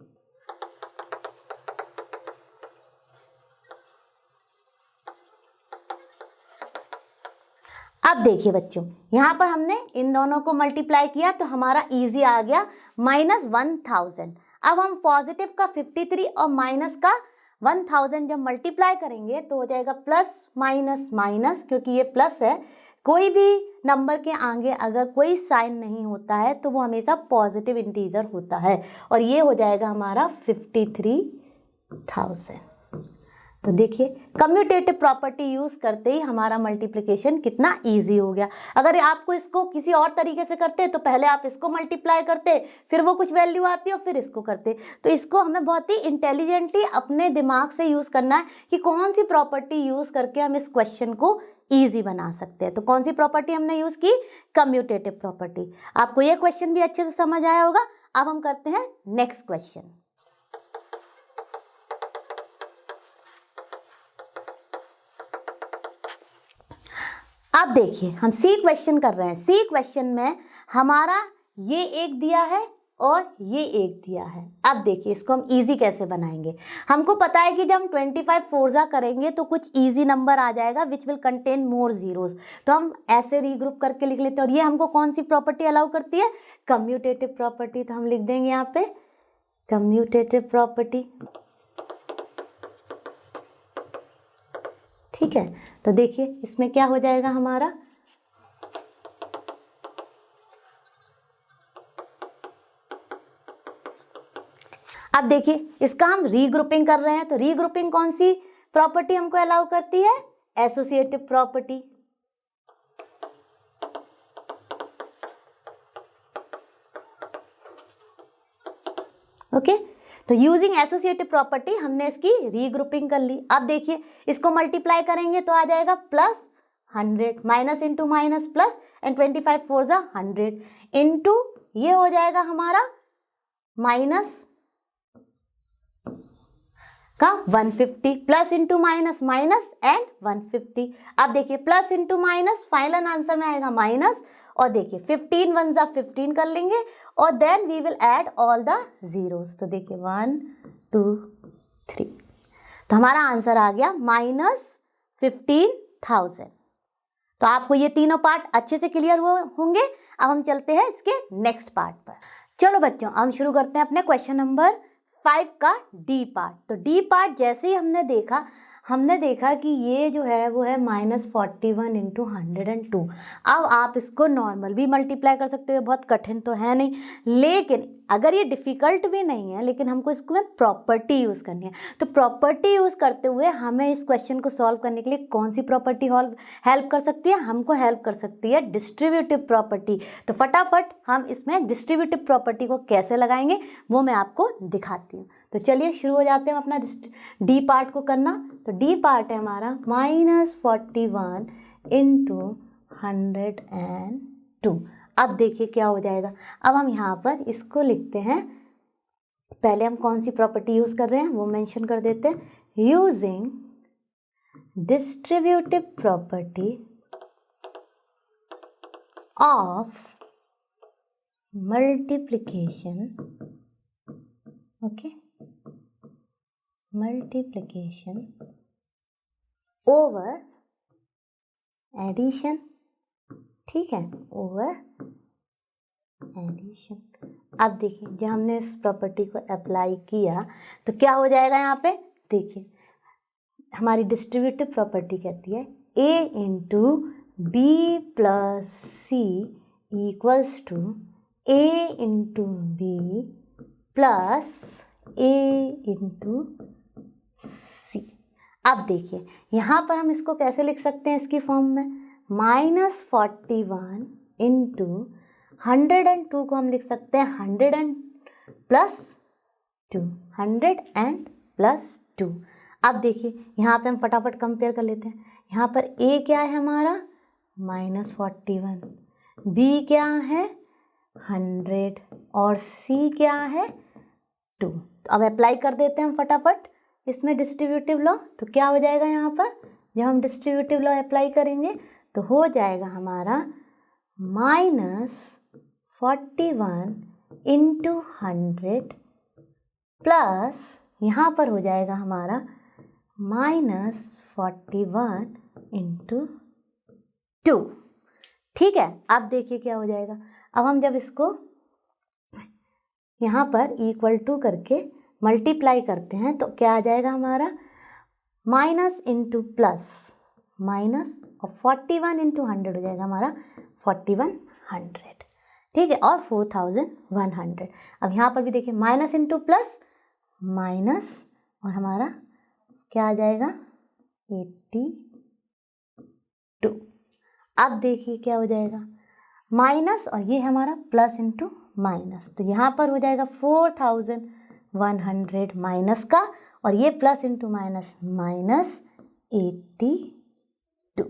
अब देखिए बच्चों, यहाँ पर हमने इन दोनों को मल्टीप्लाई किया तो हमारा इजी आ गया -1000। अब हम पॉजिटिव का 53 और माइनस का 1000 जब मल्टीप्लाई करेंगे तो हो जाएगा प्लस माइनस माइनस, क्योंकि ये प्लस है। कोई भी नंबर के आगे अगर कोई साइन नहीं होता है तो वो हमेशा पॉजिटिव इंटीजर होता है, और ये हो जाएगा हमारा 53,000। तो देखिए कम्यूटेटिव प्रॉपर्टी यूज करते ही हमारा मल्टीप्लिकेशन कितना इजी हो गया। अगर आपको इसको किसी और तरीके से करते तो पहले आप इसको मल्टीप्लाई करते, फिर वो कुछ वैल्यू आती और फिर इसको करते। तो इसको हमें बहुत ही इंटेलिजेंटली अपने दिमाग से यूज करना है कि कौन सी प्रॉपर्टी यूज करके हम इस क्वेश्चन को ईजी बना सकते हैं। तो कौन सी प्रॉपर्टी हमने यूज की? Commutative property. आपको ये क्वेश्चन भी अच्छे से समझ आया होगा। अब हम करते हैं नेक्स्ट क्वेश्चन। अब देखिए हम सी क्वेश्चन कर रहे हैं। सी क्वेश्चन में हमारा ये एक दिया है और ये 1 दिया है। अब देखिए इसको हम इजी कैसे बनाएंगे। हमको पता है कि जब हम 25 फोर्जा करेंगे तो कुछ इजी नंबर आ जाएगा which will contain more zeros, तो हम ऐसे रीग्रुप करके लिख लेते हैं। और ये हमको कौन सी प्रॉपर्टी अलाउ करती है? Commutative property. तो हम लिख देंगे यहाँ पे कम्यूटेटिव प्रॉपर्टी। ठीक है, तो देखिए इसमें क्या हो जाएगा हमारा, अब देखिए इसका हम रीग्रुपिंग कर रहे हैं, तो रीग्रुपिंग कौन सी प्रॉपर्टी हमको अलाउ करती है? Associative property. ओके, तो यूजिंग एसोसिएटिव प्रॉपर्टी हमने इसकी रीग्रुपिंग कर ली। अब देखिए इसको मल्टीप्लाई करेंगे तो आ जाएगा plus 100, minus into minus plus, and 25 four जा 100 इंटू ये हो जाएगा हमारा माइनस का 150, plus into minus minus and 150। अब देखिए plus into minus final answer में आएगा माइनस, और देखिए 15 1 जा 15 कर लेंगे और then we will add all the zeros. तो देखिए 1 2 3, तो हमारा आंसर आ गया -15,000। तो आपको ये तीनों पार्ट अच्छे से क्लियर होंगे। अब हम चलते हैं इसके नेक्स्ट पार्ट पर। चलो बच्चों, हम शुरू करते हैं अपने क्वेश्चन नंबर 5 का डी पार्ट। तो डी पार्ट जैसे ही हमने देखा कि ये जो है वो है -41 इंटू 102। अब आप इसको नॉर्मल भी मल्टीप्लाई कर सकते हो, बहुत कठिन तो है नहीं, लेकिन अगर ये डिफ़िकल्ट भी नहीं है, लेकिन हमको इसको में प्रॉपर्टी यूज़ करनी है। तो प्रॉपर्टी यूज़ करते हुए हमें इस क्वेश्चन को सॉल्व करने के लिए कौन सी प्रॉपर्टी हेल्प कर सकती है? हमको हेल्प कर सकती है डिस्ट्रीब्यूटिव प्रॉपर्टी। तो फटाफट हम इसमें डिस्ट्रीब्यूटिव प्रॉपर्टी को कैसे लगाएंगे वो मैं आपको दिखाती हूँ। तो चलिए शुरू हो जाते हैं अपना डी पार्ट को करना। तो डी पार्ट है हमारा -41 इंटू 102। अब देखिए क्या हो जाएगा। अब हम यहाँ पर इसको लिखते हैं, पहले हम कौन सी प्रॉपर्टी यूज़ कर रहे हैं वो मेंशन कर देते हैं। Using distributive property of multiplication, okay, multiplication over addition. ठीक है, ओवर एडिशन। अब देखिए जब हमने इस प्रॉपर्टी को अप्लाई किया तो क्या हो जाएगा यहाँ पे, देखिए हमारी डिस्ट्रीब्यूटिव प्रॉपर्टी कहती है a into B plus C equals to a into B plus a into C. अब देखिए यहाँ पर हम इसको कैसे लिख सकते हैं इसकी फॉर्म में, -41 इंटू 102 को हम लिख सकते हैं 100 एंड प्लस 2, 100 एंड प्लस 2। अब देखिए यहाँ पे हम फटाफट कंपेयर कर लेते हैं। यहाँ पर a क्या है हमारा -41, b क्या है 100 और c क्या है 2। तो अब अप्लाई कर देते हैं हम फटाफट इसमें डिस्ट्रीब्यूटिव लॉ। तो क्या हो जाएगा यहाँ पर, जब हम डिस्ट्रीब्यूटिव लॉ अप्लाई करेंगे तो हो जाएगा हमारा -41 इंटू 100 प्लस यहाँ पर हो जाएगा हमारा -41 इंटू 2। ठीक है, अब देखिए क्या हो जाएगा। अब हम जब इसको यहाँ पर इक्वल टू करके मल्टीप्लाई करते हैं तो क्या आ जाएगा हमारा, माइनस इंटू प्लस माइनस, और 41 इंटू 100 हो जाएगा हमारा 4100। ठीक है, और 4100। अब यहाँ पर भी देखिए माइनस इंटू प्लस माइनस, और हमारा क्या आ जाएगा 82। अब देखिए क्या हो जाएगा, माइनस और ये हमारा प्लस इंटू माइनस, तो यहाँ पर हो जाएगा 4100 माइनस का, और ये प्लस इंटू माइनस माइनस 82।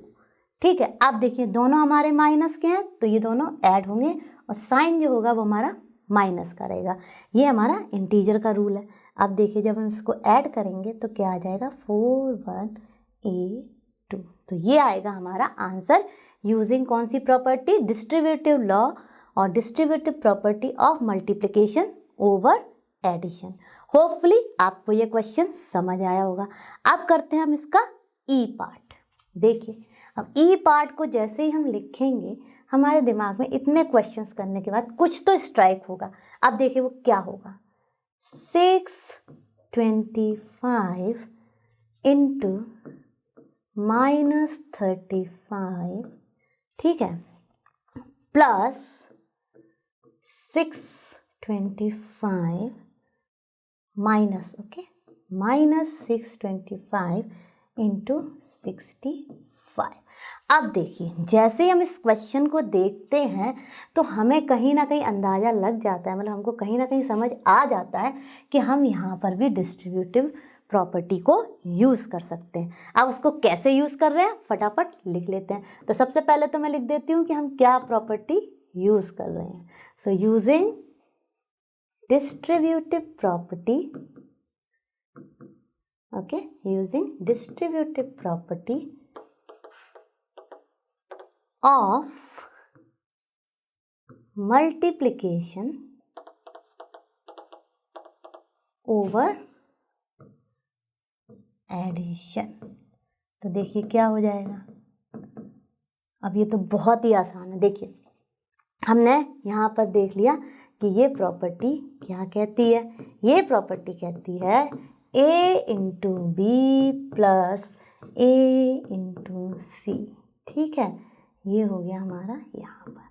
ठीक है, अब देखिए दोनों हमारे माइनस के हैं तो ये दोनों ऐड होंगे और साइन जो होगा वो हमारा माइनस का रहेगा। ये हमारा इंटीजर का रूल है। अब देखिए जब हम इसको ऐड करेंगे तो क्या आ जाएगा 4182। तो ये आएगा हमारा आंसर यूजिंग कौन सी प्रॉपर्टी, डिस्ट्रीब्यूटिव लॉ और distributive property of multiplication over addition. Hopefully आपको ये क्वेश्चन समझ आया होगा। अब करते हैं हम इसका ई पार्ट। देखिए अब ई पार्ट को जैसे ही हम लिखेंगे हमारे दिमाग में इतने क्वेश्चंस करने के बाद कुछ तो स्ट्राइक होगा। अब देखिए वो क्या होगा, 625 इंटू -35, ठीक है, प्लस 625 माइनस, ओके, -625 इंटू 65। अब देखिए जैसे ही हम इस क्वेश्चन को देखते हैं तो हमें कहीं ना कहीं अंदाज़ा लग जाता है, मतलब हमको कहीं ना कहीं समझ आ जाता है कि हम यहाँ पर भी डिस्ट्रीब्यूटिव प्रॉपर्टी को यूज़ कर सकते हैं। अब उसको कैसे यूज़ कर रहे हैं फटाफट लिख लेते हैं। तो सबसे पहले तो मैं लिख देती हूँ कि हम क्या प्रॉपर्टी यूज़ कर रहे हैं। So using distributive property, okay, using distributive property of multiplication over addition। तो देखिए क्या हो जाएगा। अब ये तो बहुत ही आसान है। देखिए हमने यहाँ पर देख लिया कि ये प्रॉपर्टी क्या कहती है। ये प्रॉपर्टी कहती है a into B plus a into C, ठीक है, ये हो गया हमारा यहाँ पर।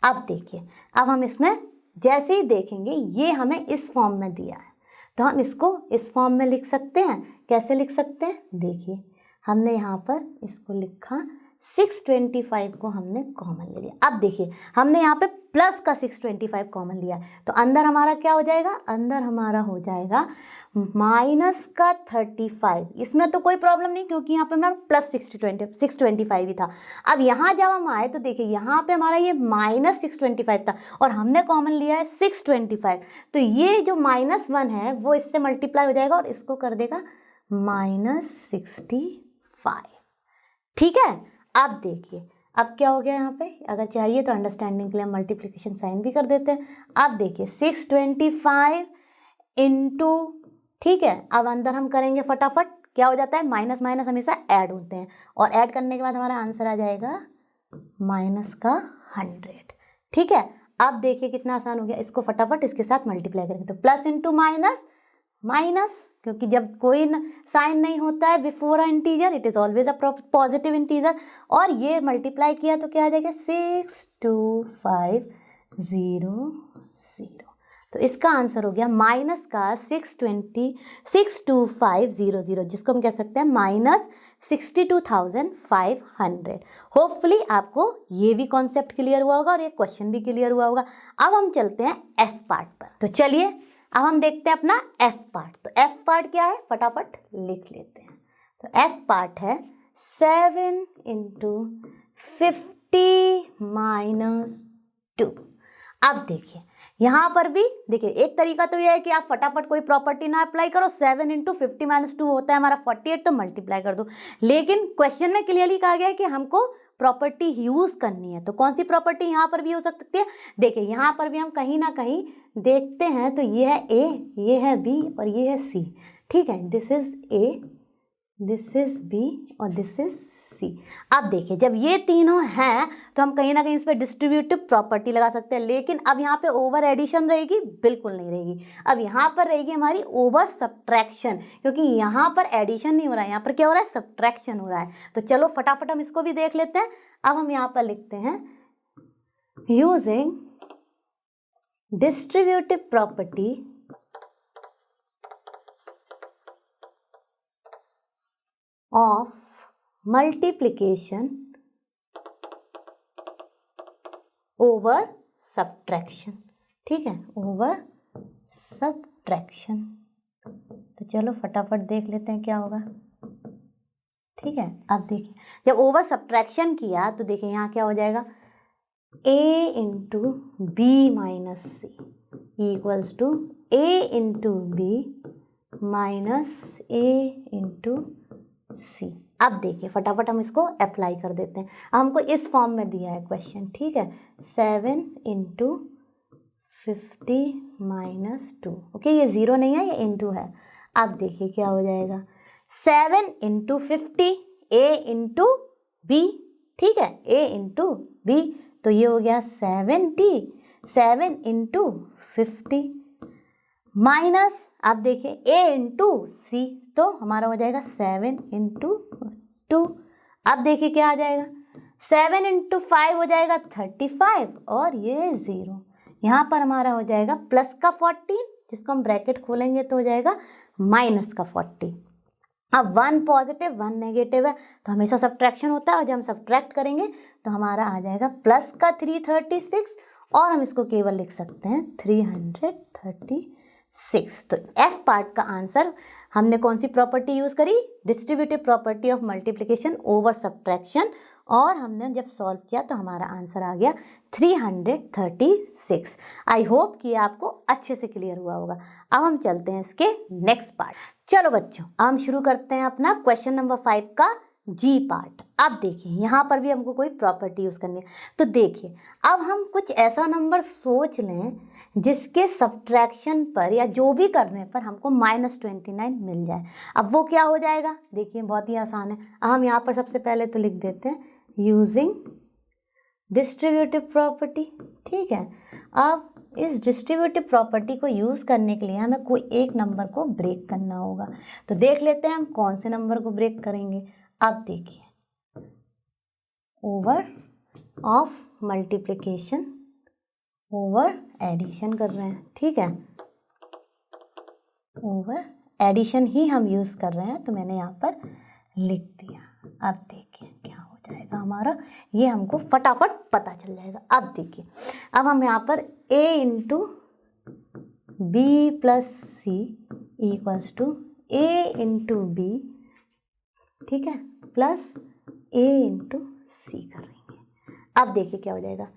अब देखिए अब हम इसमें जैसे ही देखेंगे ये हमें इस फॉर्म में दिया है तो हम इसको इस फॉर्म में लिख सकते हैं। कैसे लिख सकते हैं, देखिए हमने यहाँ पर इसको लिखा 625 को हमने कॉमन ले लिया। अब देखिए हमने यहाँ पे प्लस का 625 कॉमन लिया तो अंदर हमारा क्या हो जाएगा, अंदर हमारा हो जाएगा माइनस का 35। इसमें तो कोई प्रॉब्लम नहीं क्योंकि यहाँ पे हमारा प्लस 625 ही था। अब यहाँ जब हम आए तो देखिए यहाँ पे हमारा ये माइनस 625 था और हमने कॉमन लिया है 625, तो ये जो -1 है वो इससे मल्टीप्लाई हो जाएगा और इसको कर देगा -65, ठीक है। अब देखिए अब क्या हो गया यहाँ पे, अगर चाहिए तो अंडरस्टैंडिंग के लिए हम मल्टीप्लिकेशन साइन भी कर देते हैं। अब देखिए 625 इंटू, ठीक है, अब अंदर हम करेंगे फटाफट, क्या हो जाता है, माइनस माइनस हमेशा ऐड होते हैं और ऐड करने के बाद हमारा आंसर आ जाएगा -100, ठीक है। अब देखिए कितना आसान हो गया, इसको फटाफट इसके साथ मल्टीप्लाई करेंगे तो प्लस इंटू माइनस माइनस, क्योंकि जब कोई साइन नहीं होता है before a integer it is always a positive integer, और ये मल्टीप्लाई किया तो क्या आ जाएगा 62500। तो इसका आंसर हो गया माइनस का 62500, जिसको हम कह सकते हैं -62,500। होपफुली आपको ये भी कॉन्सेप्ट क्लियर हुआ होगा और ये क्वेश्चन भी क्लियर हुआ होगा। अब हम चलते हैं एफ पार्ट पर। तो चलिए अब हम देखते हैं अपना एफ पार्ट। तो एफ पार्ट क्या है फटाफट लिख लेते हैं। तो एफ पार्ट है 7 इंटू 50 माइनस 2। अब देखिए यहाँ पर भी देखिए एक तरीका तो यह है कि आप फटाफट कोई प्रॉपर्टी ना अप्लाई करो, 7 इंटू 50 माइनस 2 होता है हमारा 48, तो मल्टीप्लाई कर दो। लेकिन क्वेश्चन में क्लियरली कहा गया है कि हमको प्रॉपर्टी यूज करनी है, तो कौन सी प्रॉपर्टी यहाँ पर भी हो सकती है। देखिए यहाँ पर भी हम कहीं ना कहीं देखते हैं तो ये है ए, ये है बी और ये है सी, ठीक है, this is A, this is B और दिस इज सी। अब देखिए जब ये तीनों हैं तो हम कहीं ना कहीं इस पर डिस्ट्रीब्यूटिव प्रॉपर्टी लगा सकते हैं, लेकिन अब यहाँ पे ओवर एडिशन रहेगी, बिल्कुल नहीं रहेगी। अब यहाँ पर रहेगी हमारी ओवर सब्ट्रैक्शन, क्योंकि यहाँ पर एडिशन नहीं हो रहा है, यहाँ पर क्या हो रहा है, सब्ट्रैक्शन हो रहा है। तो चलो फटाफट हम इसको भी देख लेते हैं। अब हम यहाँ पर लिखते हैं using distributive property of multiplication over subtraction, ठीक है, over subtraction। तो चलो फटाफट देख लेते हैं क्या होगा, ठीक है। अब देखिए जब ओवर सब्ट्रैक्शन किया तो देखिए यहाँ क्या हो जाएगा, a into B minus C equals to a into B minus a into C. अब देखिए फटाफट हम इसको अप्लाई कर देते हैं। अब हमको इस फॉर्म में दिया है क्वेश्चन, ठीक है, 7 इंटू 50 माइनस 2, ओके, ये 0 नहीं है, ये इंटू है। अब देखिए क्या हो जाएगा, 7 इंटू 50 ए इंटू बी, ठीक है, ए इंटू बी, तो ये हो गया 70, 7 इंटू 50 माइनस, आप देखिए ए इंटू सी, तो हमारा हो जाएगा 7 इंटू 2। अब देखिए क्या आ जाएगा, 7 इंटू 5 हो जाएगा 35 और ये 0, यहाँ पर हमारा हो जाएगा प्लस का 14, जिसको हम ब्रैकेट खोलेंगे तो हो जाएगा माइनस का 40। अब 1 पॉजिटिव 1 नेगेटिव है तो हमेशा सब्ट्रैक्शन होता है, और जब हम सब्ट्रैक्ट करेंगे तो हमारा आ जाएगा प्लस का 336, और हम इसको केवल लिख सकते हैं 336। तो एफ पार्ट का आंसर हमने कौन सी प्रॉपर्टी यूज़ करी, distributive property of multiplication over subtraction, और हमने जब सॉल्व किया तो हमारा आंसर आ गया 336। आई होप कि आपको अच्छे से क्लियर हुआ होगा। अब हम चलते हैं इसके नेक्स्ट पार्ट। चलो बच्चों, हम शुरू करते हैं अपना क्वेश्चन नंबर 5 का जी पार्ट। अब देखिए यहाँ पर भी हमको कोई प्रॉपर्टी यूज़ करनी है। तो देखिए अब हम कुछ ऐसा नंबर सोच लें जिसके सब्ट्रैक्शन पर या जो भी करने पर हमको -29 मिल जाए। अब वो क्या हो जाएगा, देखिए बहुत ही आसान है। अब हम यहाँ पर सबसे पहले तो लिख देते हैं यूजिंग डिस्ट्रीब्यूटिव प्रॉपर्टी, ठीक है। अब इस डिस्ट्रीब्यूटिव प्रॉपर्टी को यूज़ करने के लिए हमें कोई एक नंबर को ब्रेक करना होगा। तो देख लेते हैं हम कौन से नंबर को ब्रेक करेंगे। अब देखिए over of multiplication over addition कर रहे हैं, ठीक है, ओवर एडिशन ही हम यूज़ कर रहे हैं, तो मैंने यहाँ पर लिख दिया। अब देखिए क्या हो जाएगा हमारा, ये हमको फटाफट पता चल जाएगा। अब देखिए अब हम यहाँ पर a into B plus C equals to a into B, ठीक है, प्लस a इंटू सी करेंगे। अब देखिए क्या हो जाएगा,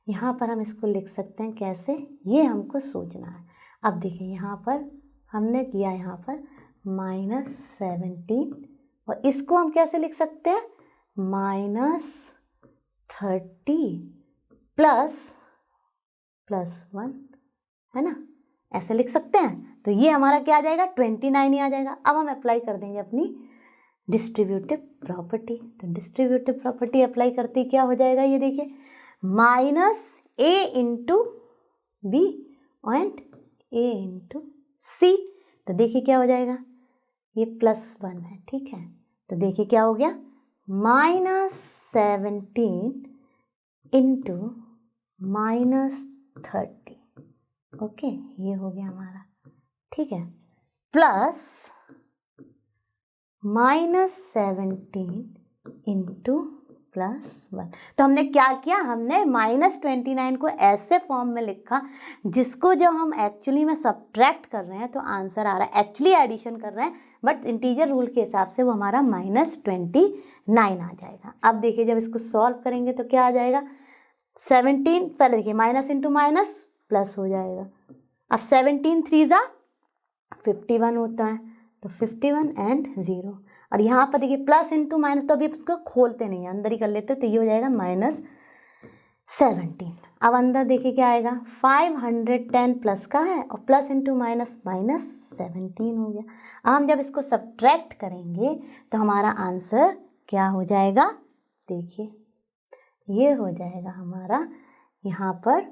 यहाँ पर हम इसको लिख सकते हैं कैसे, ये हमको सोचना है। अब देखिए यहाँ पर हमने किया यहाँ पर -17, और इसको हम कैसे लिख सकते हैं -30 प्लस 1, है ना, ऐसे लिख सकते हैं। तो ये हमारा क्या आ जाएगा 29 ही आ जाएगा। अब हम अप्लाई कर देंगे अपनी डिस्ट्रीब्यूटिव प्रॉपर्टी। तो डिस्ट्रीब्यूटिव प्रॉपर्टी अप्लाई करते क्या हो जाएगा, ये देखिए -a into B and a into C. तो देखिए क्या हो जाएगा, ये +1 है, ठीक है। तो देखिए क्या हो गया -17 इंटू -30, ओके, ये हो गया हमारा, ठीक है, प्लस -17 इंटू +1। तो हमने क्या किया, हमने -29 को ऐसे फॉर्म में लिखा जिसको जब हम एक्चुअली में सब्ट्रैक्ट कर रहे हैं तो आंसर आ रहा है, एक्चुअली एडिशन कर रहे हैं बट इंटीजर रूल के हिसाब से वो हमारा -29 आ जाएगा। अब देखिए जब इसको सॉल्व करेंगे तो क्या आ जाएगा, 17, पहले देखिए माइनस इंटू माइनस प्लस हो जाएगा। अब 17 3 × 51 होता है, तो 51 एंड 0, और यहाँ पर देखिए प्लस इंटू माइनस, तो अभी इसको खोलते नहीं है, अंदर ही कर लेते, तो ये हो जाएगा -17। अब अंदर देखिए क्या आएगा, 510 प्लस का है और प्लस इंटू माइनस -17 हो गया। अब हम जब इसको सब्ट्रैक्ट करेंगे तो हमारा आंसर क्या हो जाएगा, देखिए ये हो जाएगा हमारा यहाँ पर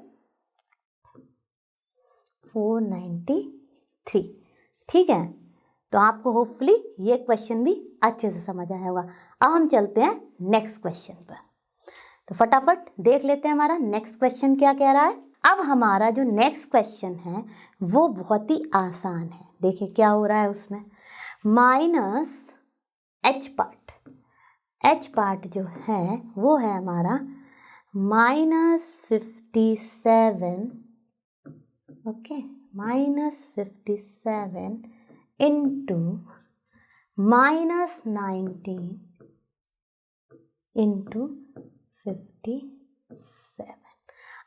493, ठीक है। तो आपको होपफुली ये क्वेश्चन भी अच्छे से समझ आया होगा। अब हम चलते हैं नेक्स्ट क्वेश्चन पर। तो फटाफट देख लेते हैं हमारा नेक्स्ट क्वेश्चन क्या कह रहा है। अब हमारा जो नेक्स्ट क्वेश्चन है वो बहुत ही आसान है। देखिए क्या हो रहा है उसमें, -h पार्ट जो है वो है हमारा -57, ओके, -57 इंटू -19 इंटू 57।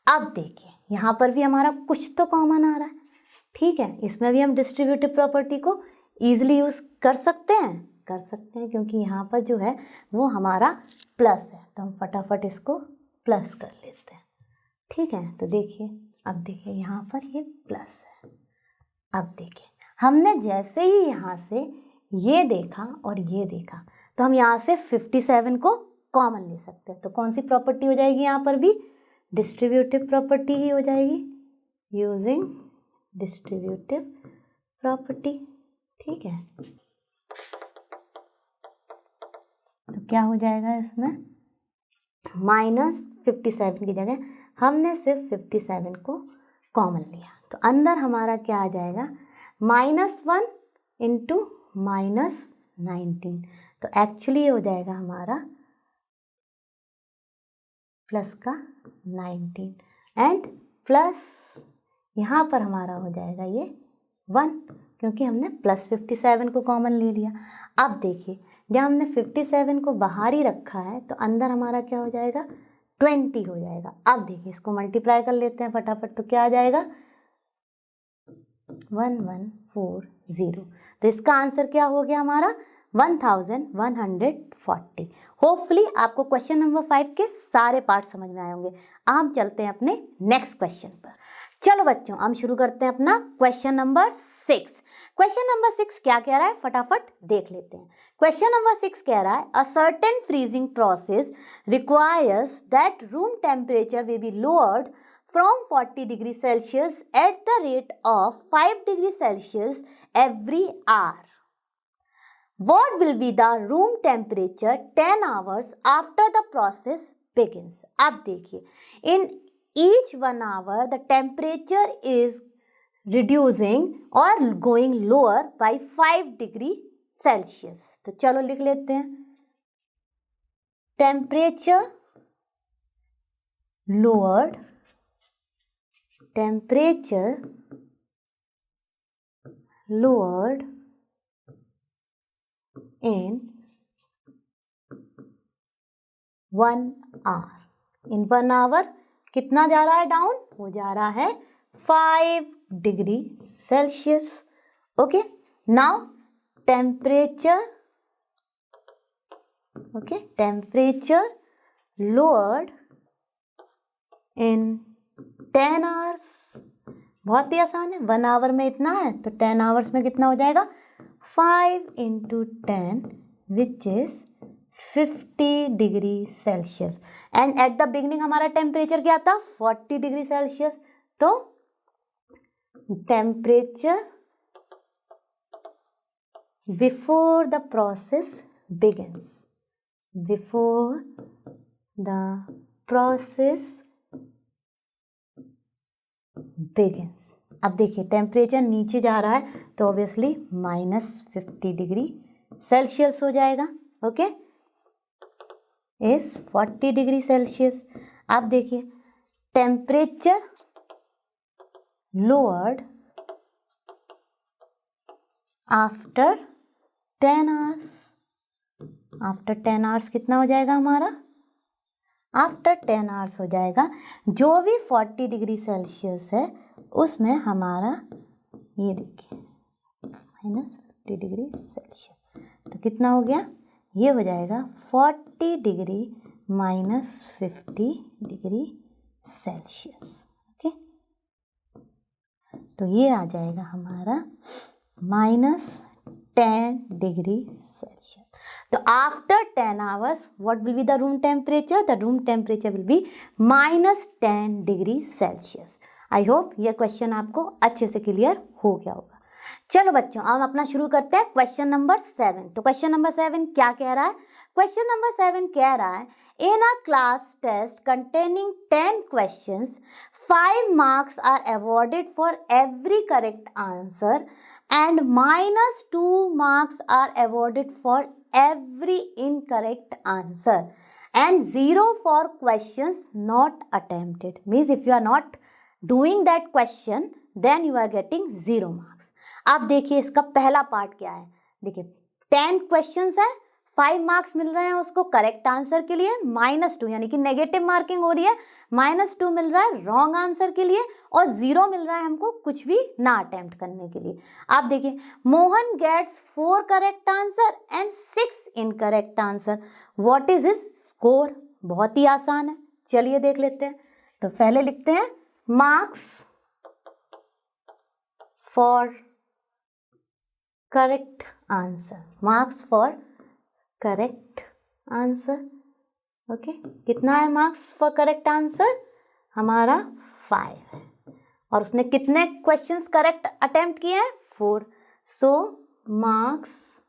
अब देखिए यहाँ पर भी हमारा कुछ तो कॉमन आ रहा है, ठीक है। इसमें भी हम डिस्ट्रीब्यूटिव प्रॉपर्टी को ईजिली यूज़ कर सकते हैं, कर सकते हैं क्योंकि यहाँ पर जो है वो हमारा प्लस है, तो हम फटाफट इसको प्लस कर लेते हैं। ठीक है, तो देखिए, अब देखिए यहाँ पर ये प्लस है। अब देखिए हमने जैसे ही यहाँ से ये देखा और ये देखा, तो हम यहाँ से 57 को कॉमन ले सकते हैं। तो कौन सी प्रॉपर्टी हो जाएगी यहाँ पर भी? डिस्ट्रीब्यूटिव प्रॉपर्टी ही हो जाएगी, यूजिंग डिस्ट्रीब्यूटिव प्रॉपर्टी। ठीक है, तो क्या हो जाएगा इसमें? -57 की जगह हमने सिर्फ 57 को कॉमन लिया, तो अंदर हमारा क्या आ जाएगा? -1 इंटू -19, तो एक्चुअली ये हो जाएगा हमारा प्लस का 19 एंड प्लस यहाँ पर हमारा हो जाएगा ये 1, क्योंकि हमने +57 को कॉमन ले लिया। अब देखिए जब हमने 57 को बाहर ही रखा है तो अंदर हमारा क्या हो जाएगा? 20 हो जाएगा। अब देखिए इसको मल्टीप्लाई कर लेते हैं फटाफट, तो क्या आ जाएगा? 1140। तो इसका आंसर क्या हो गया हमारा? 1140। होपफुली आपको क्वेश्चन नंबर 5 के सारे पार्ट समझ में आए होंगे। अब चलते हैं अपने नेक्स्ट क्वेश्चन पर। चलो बच्चों, हम शुरू करते हैं अपना क्वेश्चन नंबर 6। क्वेश्चन नंबर 6 क्या कह रहा है फटाफट देख लेते हैं। क्वेश्चन नंबर 6 कह रहा है a certain freezing process requires that room temperature will be lowered from 40 degrees Celsius at the rate of 5 degrees Celsius every hour. What will be the room temperature 10 hours after the process begins? अब देखिए, in each 1 hour the temperature is reducing or going lower by 5 degrees Celsius. तो चलो लिख लेते हैं, temperature lowered in 1 hour. In 1 hour कितना जा रहा है डाउन? वो जा रहा है 5 degree Celsius. Okay, now temperature lowered in 10 hours. बहुत ही आसान है, 1 आवर में इतना है तो 10 आवर्स में कितना हो जाएगा? 5 × 10 which is 50 degree Celsius. And at the beginning हमारा टेम्परेचर क्या था? 40 डिग्री सेल्सियस। तो temperature before the process begins, अब देखिए टेम्परेचर नीचे जा रहा है तो ऑब्वियसली -50 डिग्री सेल्सियस हो जाएगा। Okay, is 40 degree Celsius. अब देखिए temperature lowered after 10 hours. After 10 hours कितना हो जाएगा हमारा? आफ्टर 10 आवर्स हो जाएगा जो भी 40 डिग्री सेल्सियस है उसमें हमारा ये देखिए -50 डिग्री सेल्सियस, तो कितना हो गया? ये हो जाएगा 40 डिग्री -50 डिग्री सेल्सियस। ओके, तो ये आ जाएगा हमारा -10 डिग्री सेल्सियस। तो after 10 hours what will be the room temperature? The room temperature will be -10 degree Celsius. I hope यह क्वेश्चन आपको अच्छे से क्लियर हो गया होगा। चलो बच्चों, हम अपना शुरू करते हैं क्वेश्चन नंबर 7। तो क्वेश्चन नंबर 7 क्या कह रहा है? क्वेश्चन नंबर 7 कह रहा है in a class test containing 10 questions 5 marks are awarded for every correct answer and -2 marks are awarded for every incorrect answer and 0 for questions not attempted. Means if you are not doing that question then you are getting 0 marks. अब देखिए इसका पहला part क्या है। देखिए 10 questions है, 5 marks मिल रहे हैं उसको करेक्ट आंसर के लिए, -2 यानी कि नेगेटिव मार्किंग हो रही है, -2 मिल रहा है रॉन्ग आंसर के लिए, और 0 मिल रहा है हमको कुछ भी ना अटेम्प्ट करने के लिए। आप देखिए, Mohan gets 4 correct answer and 6 incorrect answer, what is his score? बहुत ही आसान है, चलिए देख लेते हैं। तो पहले लिखते हैं marks for correct answer, marks for correct answer. Okay, कितना है मार्क्स फॉर करेक्ट आंसर? हमारा 5 है, और उसने कितने क्वेश्चंस करेक्ट अटेम्प्ट किए हैं? 4। So marks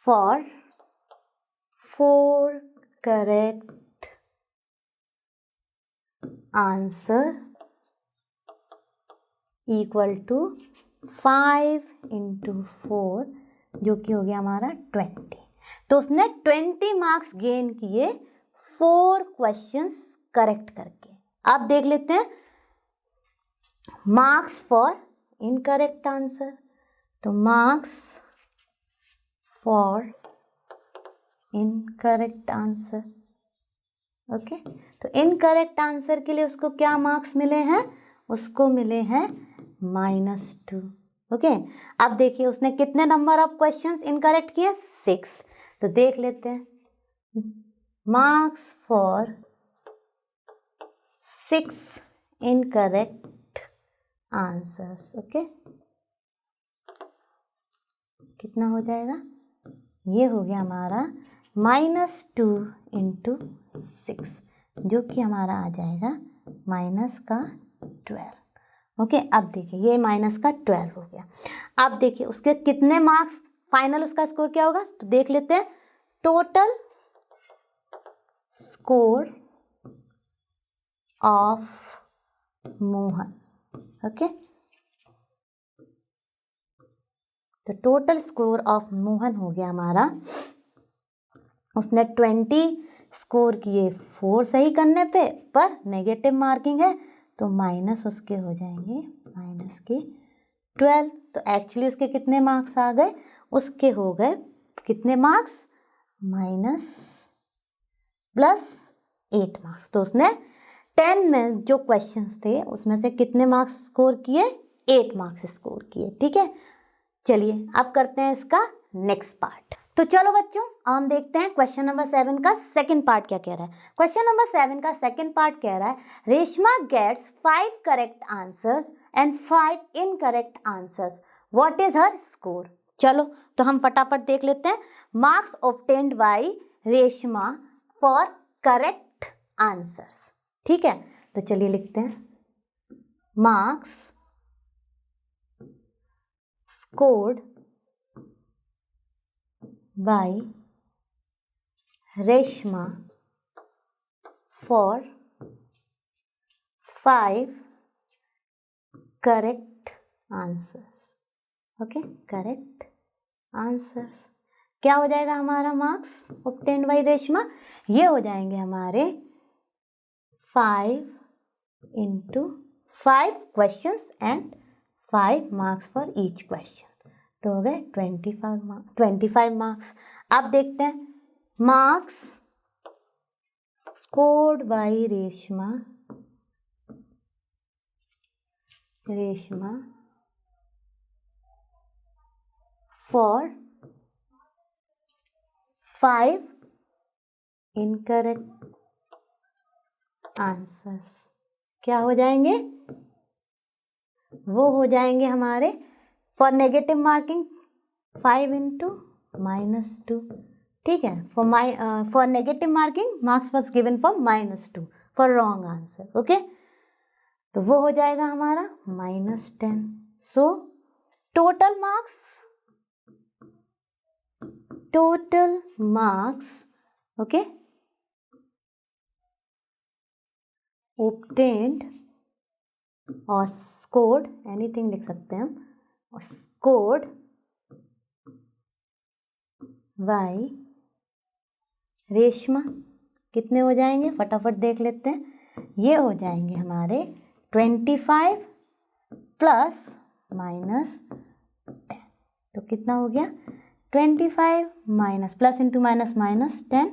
for 4 correct answer equal to 5 × 4, जो कि हो गया हमारा 20। तो उसने 20 मार्क्स गेन किए 4 क्वेश्चंस करेक्ट करके। अब देख लेते हैं मार्क्स फॉर इनकरेक्ट आंसर। तो marks for incorrect answer, okay, तो इनकरेक्ट आंसर के लिए उसको क्या मार्क्स मिले हैं? उसको मिले हैं -2। ओके, अब देखिए उसने कितने नंबर ऑफ क्वेश्चंस इनकरेक्ट किए? 6। तो देख लेते हैं marks for 6 incorrect answers. Okay, कितना हो जाएगा? ये हो गया हमारा -2 × 6, जो कि हमारा आ जाएगा -12। ओके, अब देखिए ये -12 हो गया। अब देखिए उसके कितने मार्क्स, फाइनल उसका स्कोर क्या होगा? तो देख लेते हैं, total score of Mohan. Okay, तो टोटल स्कोर ऑफ मोहन हो गया हमारा, उसने 20 स्कोर किए 4 सही करने पे, पर नेगेटिव मार्किंग है तो माइनस उसके हो जाएंगे -12। तो एक्चुअली उसके कितने मार्क्स आ गए? उसके हो गए कितने मार्क्स? +8 मार्क्स। तो उसने 10 में जो क्वेश्चंस थे उसमें से कितने मार्क्स स्कोर किए? 8 मार्क्स स्कोर किए। ठीक है, चलिए अब करते हैं इसका नेक्स्ट पार्ट। तो चलो बच्चों, हम देखते हैं क्वेश्चन नंबर 7 का सेकंड पार्ट क्या कह रहा है। क्वेश्चन नंबर 7 का सेकंड पार्ट कह रहा है, Reshma gets 5 correct answers and 5 incorrect answers, what is her score? चलो तो हम फटाफट देख लेते हैं marks obtained by Reshma for correct answers. ठीक है, तो चलिए लिखते हैं marks scored by Reshma for 5 correct answers। Okay, correct answers क्या हो जाएगा हमारा मार्क्स ऑब्टेन्ड बाय रेशमा? ये हो जाएंगे हमारे 5 × 5 questions and 5 marks for each question, तो हो गए 25 मार्क्स। अब देखते हैं marks scored by Reshma for 5 incorrect answers. क्या हो जाएंगे? वो हो जाएंगे हमारे फॉर नेगेटिव मार्किंग 5 × -2। ठीक है, for negative marking marks was given for -2 for wrong answer. Okay, तो वो हो जाएगा हमारा -10। So total marks okay obtained और स्कोर्ड, एनीथिंग लिख सकते हैं हम, स्कोर्ड बाय रेशमा कितने हो जाएंगे? फटाफट देख लेते हैं। ये हो जाएंगे हमारे 25 + -10, तो कितना हो गया? 25 minus plus into minus minus 10,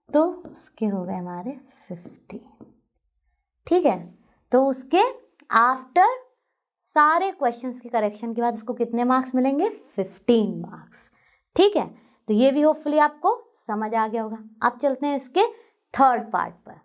तो उसके हो गए हमारे 50। ठीक है, तो उसके आफ्टर सारे क्वेश्चंस के करेक्शन के बाद उसको कितने मार्क्स मिलेंगे? 15 मार्क्स। ठीक है, तो ये भी होपफुली आपको समझ आ गया होगा। अब चलते हैं इसके थर्ड पार्ट पर।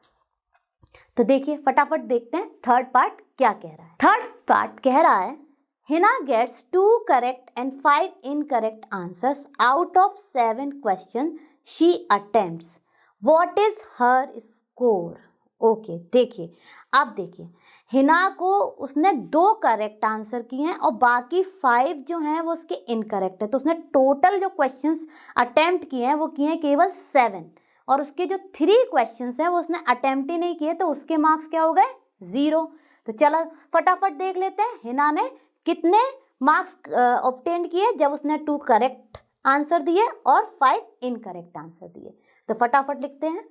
तो देखिए फटाफट देखते हैं थर्ड पार्ट क्या कह रहा है। थर्ड पार्ट कह रहा है Hina gets 2 correct and 5 incorrect answers out of 7 question she attempts, what is her score? Okay, देखिए अब देखिए हिना को उसने 2 करेक्ट आंसर किए हैं और बाकी 5 जो हैं वो उसके इनकरेक्ट है, तो उसने टोटल जो क्वेश्चंस अटेम्प्ट किए हैं वो किए हैं केवल 7, और उसके जो 3 क्वेश्चंस हैं वो उसने अटेम्प्ट ही नहीं किए, तो उसके मार्क्स क्या हो गए? 0। तो चलो फटाफट देख लेते हैं हिना ने कितने मार्क्स ऑब्टेन किए जब उसने 2 करेक्ट आंसर दिए और 5 इनकरेक्ट आंसर दिए। तो फटाफट लिखते हैं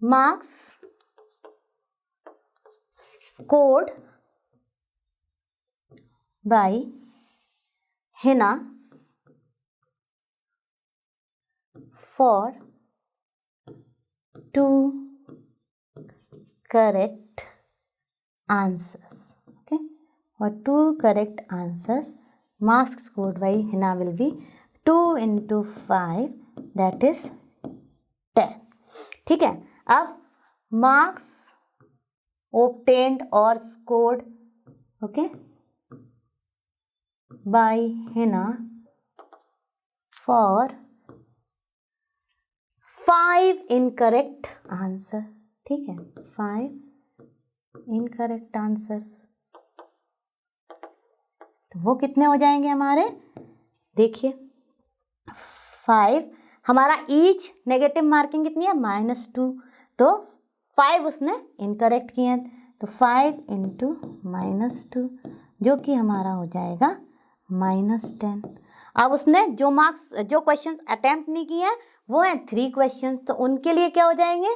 marks scored by Hina for 2 correct answers. Okay, for 2 correct answers, marks scored by Hina will be 2 into 5, that is 10. ठीक है, अब marks obtained or scored, okay, by Hina for 5 incorrect answer. ठीक है, 5 इनकरेक्ट आंसर्स, तो वो कितने हो जाएंगे हमारे? देखिए 5, हमारा ईच नेगेटिव मार्किंग कितनी है? -2, तो 5 उसने इनकरेक्ट किए हैं, तो 5 इंटू -2 जो कि हमारा हो जाएगा -10। अब उसने जो मार्क्स जो क्वेश्चन अटेम्प्ट नहीं किए हैं वो हैं 3 क्वेश्चन, तो उनके लिए क्या हो जाएंगे?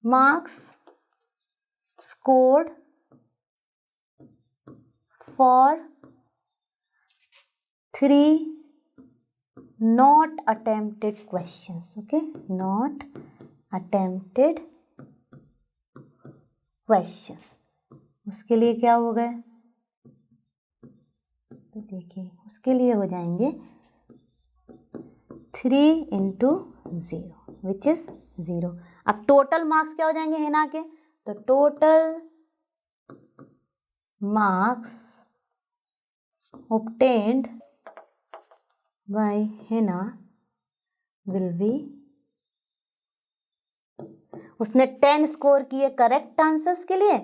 Marks scored for 3 not attempted questions. Okay, not attempted questions, उसके लिए क्या हो गए? तो देखिए उसके लिए हो जाएंगे 3 इंटू 0 विच इज 0। अब टोटल मार्क्स क्या हो जाएंगे हिना के? तो total marks obtained by Hina will be, उसने 10 स्कोर किए करेक्ट आंसर्स के लिए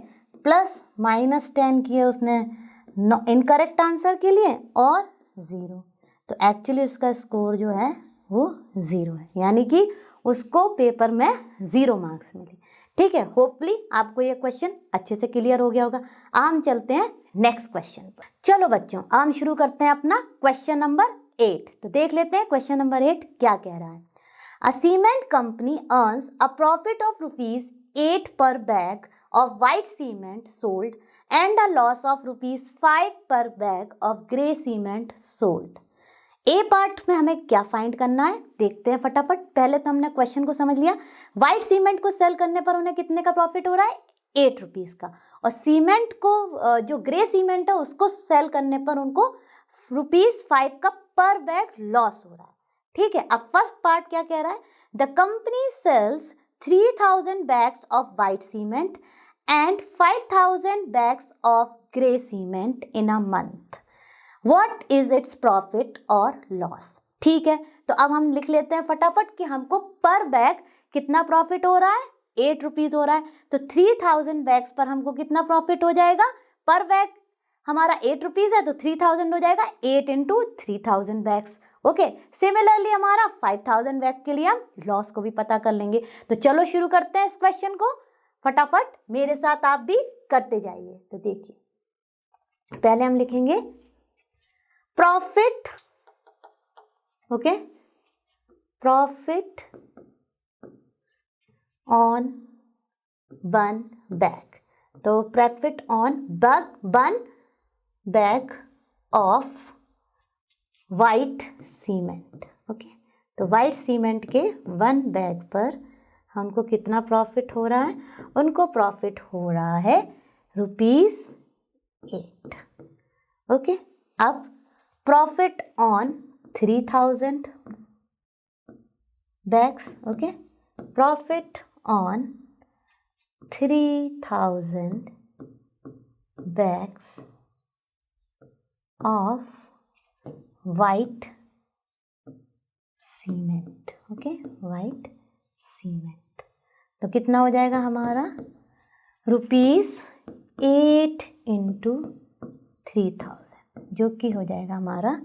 प्लस -10 किए उसने इनकरेक्ट आंसर के लिए और 0, तो एक्चुअली उसका स्कोर जो है वो 0 है, यानी कि उसको पेपर में 0 मार्क्स मिले। ठीक है, होपफुली आपको ये क्वेश्चन अच्छे से क्लियर हो गया होगा। हम चलते हैं नेक्स्ट क्वेश्चन पर। चलो बच्चों, हम शुरू करते हैं अपना क्वेश्चन नंबर 8। तो देख लेते हैं क्वेश्चन नंबर 8 क्या कह रहा है। A cement company earns a profit of ₹8 per bag of white cement sold and a loss of ₹5 per bag of grey cement sold. A part में हमें क्या फाइंड करना है देखते हैं फटाफट। पहले तो हमने क्वेश्चन को समझ लिया, व्हाइट सीमेंट को सेल करने पर उन्हें कितने का प्रॉफिट हो रहा है? 8 रुपीज का, और सीमेंट को जो ग्रे सीमेंट है उसको सेल करने पर उनको ₹5 का पर बैग लॉस हो रहा है। ठीक है, अब फर्स्ट पार्ट क्या कह रहा है? The company sells 3000 bags of white cement and 5000 bags of grey cement in a month, what is its profit और लॉस। ठीक है, तो अब हम लिख लेते हैं फटाफट कि हमको पर बैग कितना प्रॉफिट हो रहा है? 8 रुपीज हो रहा है, तो 3000 बैग्स पर हमको कितना प्रॉफिट हो जाएगा? पर बैग हमारा 8 रुपीज है तो 3000 हो जाएगा, 8 इंटू 3000 बैग्स। ओके, सिमिलरली हमारा 5000 बैग के लिए हम लॉस को भी पता कर लेंगे। तो चलो शुरू करते हैं इस क्वेश्चन को, फटाफट मेरे साथ आप भी करते जाइए। तो देखिए पहले हम लिखेंगे profit, okay, profit on 1 bag, तो profit on 1 bag of white cement. Okay, तो वाइट सीमेंट के 1 बैग पर हमको कितना प्रॉफिट हो रहा है? उनको प्रॉफिट हो रहा है ₹8। ओके, अब profit on 3000 bags. Okay, profit on 3000 bags of white cement. Okay, white cement, तो कितना हो जाएगा हमारा? ₹8 इंटू 3000, जो कि हो जाएगा हमारा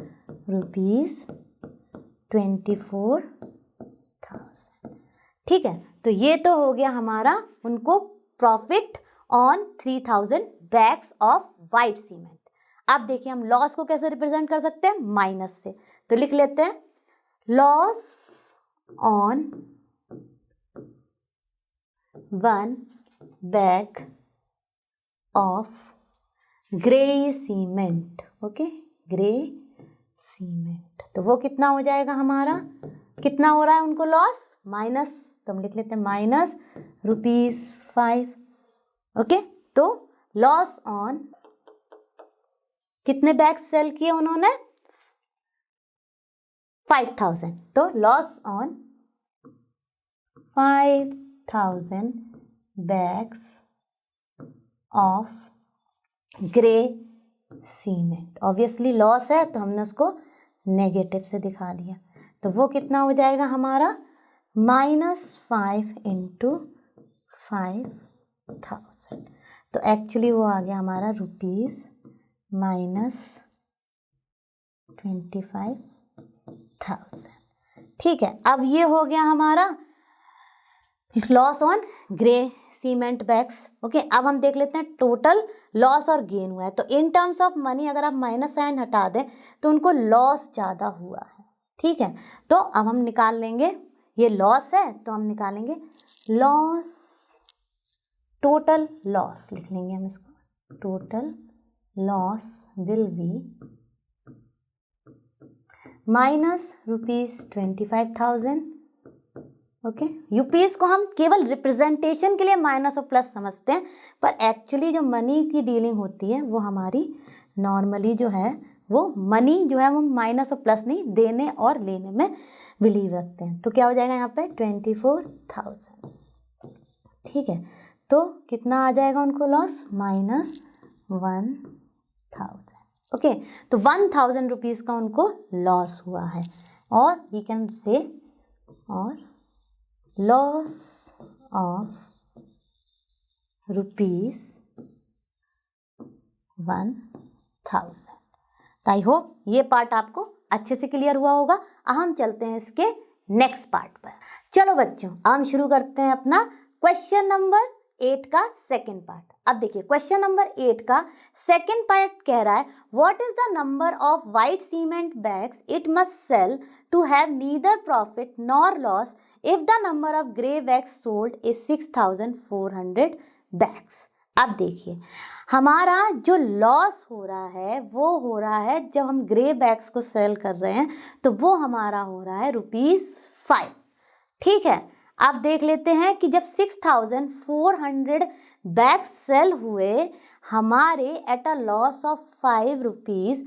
₹24,000। ठीक है, तो ये तो हो गया हमारा उनको profit on 3000 bags of white cement. अब देखिए हम लॉस को कैसे रिप्रेजेंट कर सकते हैं? माइनस से। तो लिख लेते हैं loss on 1 bag of grey cement. Okay, grey cement, तो वो कितना हो जाएगा हमारा? कितना हो रहा है उनको लॉस? माइनस, तो हम लिख लेते हैं माइनस ₹5। ओके, तो लॉस ऑन कितने बैग सेल किए उन्होंने? 5000, तो loss on 5000 bags of grey cement. Obviously loss है तो हमने उसको नेगेटिव से दिखा दिया, तो वो कितना हो जाएगा हमारा? -5 इंटू 5000, तो एक्चुअली वो आ गया हमारा ₹-25,000। ठीक है, अब ये हो गया हमारा loss on grey cement bags. Okay, अब हम देख लेते हैं टोटल लॉस और गेन हुआ है। तो इन टर्म्स ऑफ मनी अगर आप माइनस साइन हटा दें तो उनको लॉस ज़्यादा हुआ है। ठीक है, तो अब हम निकाल लेंगे, ये लॉस है तो हम निकालेंगे लॉस, टोटल लॉस लिख लेंगे हम इसको, total loss will be -₹25,000। Okay, UPS को हम केवल रिप्रेजेंटेशन के लिए माइनस और प्लस समझते हैं, पर एक्चुअली जो मनी की डीलिंग होती है वो हमारी नॉर्मली जो है वो मनी जो है वो माइनस और प्लस नहीं, देने और लेने में बिलीव रखते हैं। तो क्या हो जाएगा यहाँ पे? 24,000। ठीक है, तो कितना आ जाएगा उनको लॉस? -1000। ओके, तो 1000 रुपीज़ का उनको लॉस हुआ है, और वी कैन से और लॉस ऑफ ₹1000। तो आई होप ये पार्ट आपको अच्छे से क्लियर हुआ होगा। अब हम चलते हैं इसके नेक्स्ट पार्ट पर। चलो बच्चों, हम शुरू करते हैं अपना क्वेश्चन नंबर 8 का सेकंड पार्ट। अब देखिए क्वेश्चन नंबर 8 का सेकंड पार्ट कह रहा है what is the number of white cement bags it must sell to have neither profit nor loss if the number of grey bags sold is 6400 bags. अब देखिए हमारा जो लॉस हो रहा है वो हो रहा है जब हम ग्रे बैग्स को सेल कर रहे हैं, तो वो हमारा हो रहा है ₹5। ठीक है, अब देख लेते हैं कि जब 6400 बैग्स सेल हुए हमारे एट अ लॉस ऑफ ₹5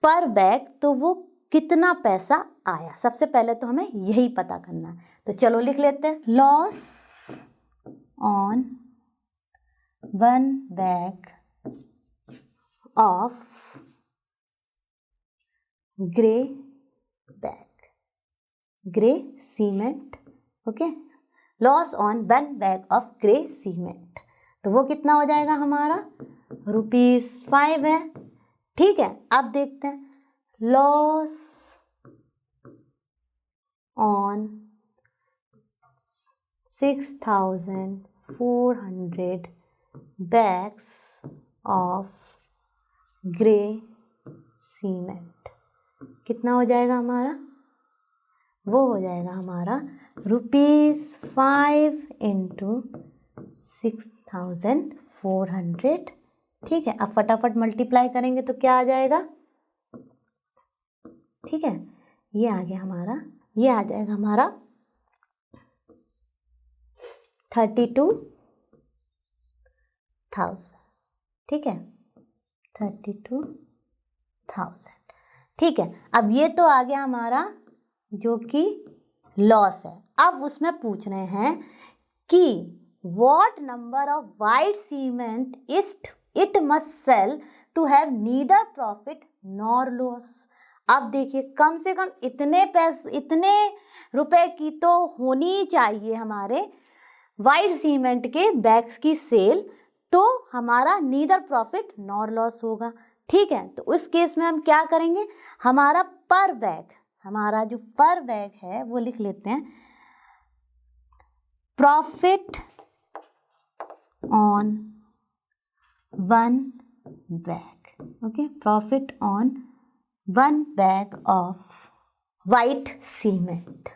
पर बैग, तो वो कितना पैसा आया? सबसे पहले तो हमें यही पता करना है, तो चलो लिख लेते हैं loss on 1 bag of grey cement. Okay, loss on 1 bag of grey cement, तो वो कितना हो जाएगा हमारा? ₹5 है। ठीक है, अब देखते हैं loss on 6400 bags of grey cement, कितना हो जाएगा हमारा? वो हो जाएगा हमारा ₹5 इंटू 6400। ठीक है, अब फटाफट मल्टीप्लाई करेंगे तो क्या आ जाएगा? ठीक है, ये आ गया हमारा, ये आ जाएगा हमारा 32,000, ठीक है, 32,000, ठीक है। अब ये तो आ गया हमारा जो कि लॉस है। अब उसमें पूछ रहे हैं कि what number of white cement it must sell to have neither profit nor loss. अब देखिए कम से कम इतने पैसे, इतने रुपए की तो होनी चाहिए हमारे वाइट सीमेंट के बैग्स की सेल, तो हमारा नीदर प्रॉफिट नॉर लॉस होगा, ठीक है। तो उस केस में हम क्या करेंगे, हमारा पर बैग, हमारा जो पर बैग है वो लिख लेते हैं profit on one bag, okay, profit on one bag of white cement,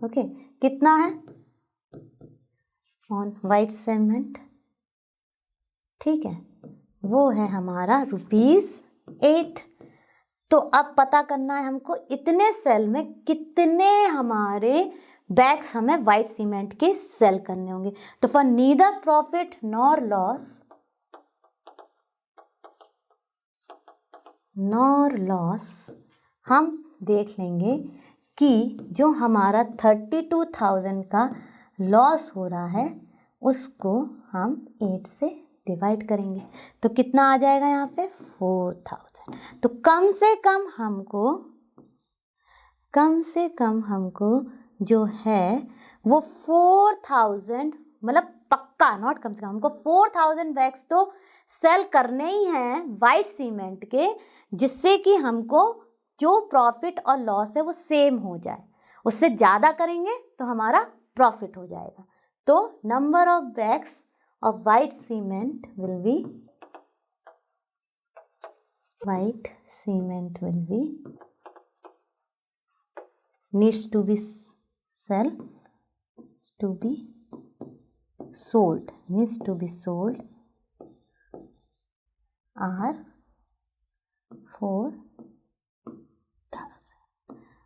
okay, कितना है ऑन वाइट सीमेंट, ठीक है, वो है हमारा ₹8। तो अब पता करना है हमको इतने सेल में कितने हमारे बैग्स हमें वाइट सीमेंट के सेल करने होंगे। तो for neither profit nor loss हम देख लेंगे कि जो हमारा 32,000 का लॉस हो रहा है उसको हम 8 से डिवाइड करेंगे, तो कितना आ जाएगा यहाँ पे 4,000। तो कम से कम हमको जो है वो 4,000, मतलब पक्का, नॉट कम से कम, हमको 4,000 बैग्स तो सेल करने ही हैं वाइट सीमेंट के, जिससे कि हमको जो प्रॉफिट और लॉस है वो सेम हो जाए। उससे ज़्यादा करेंगे तो हमारा प्रॉफिट हो जाएगा। तो number of bags of white cement will be needs to be sold are 4,000।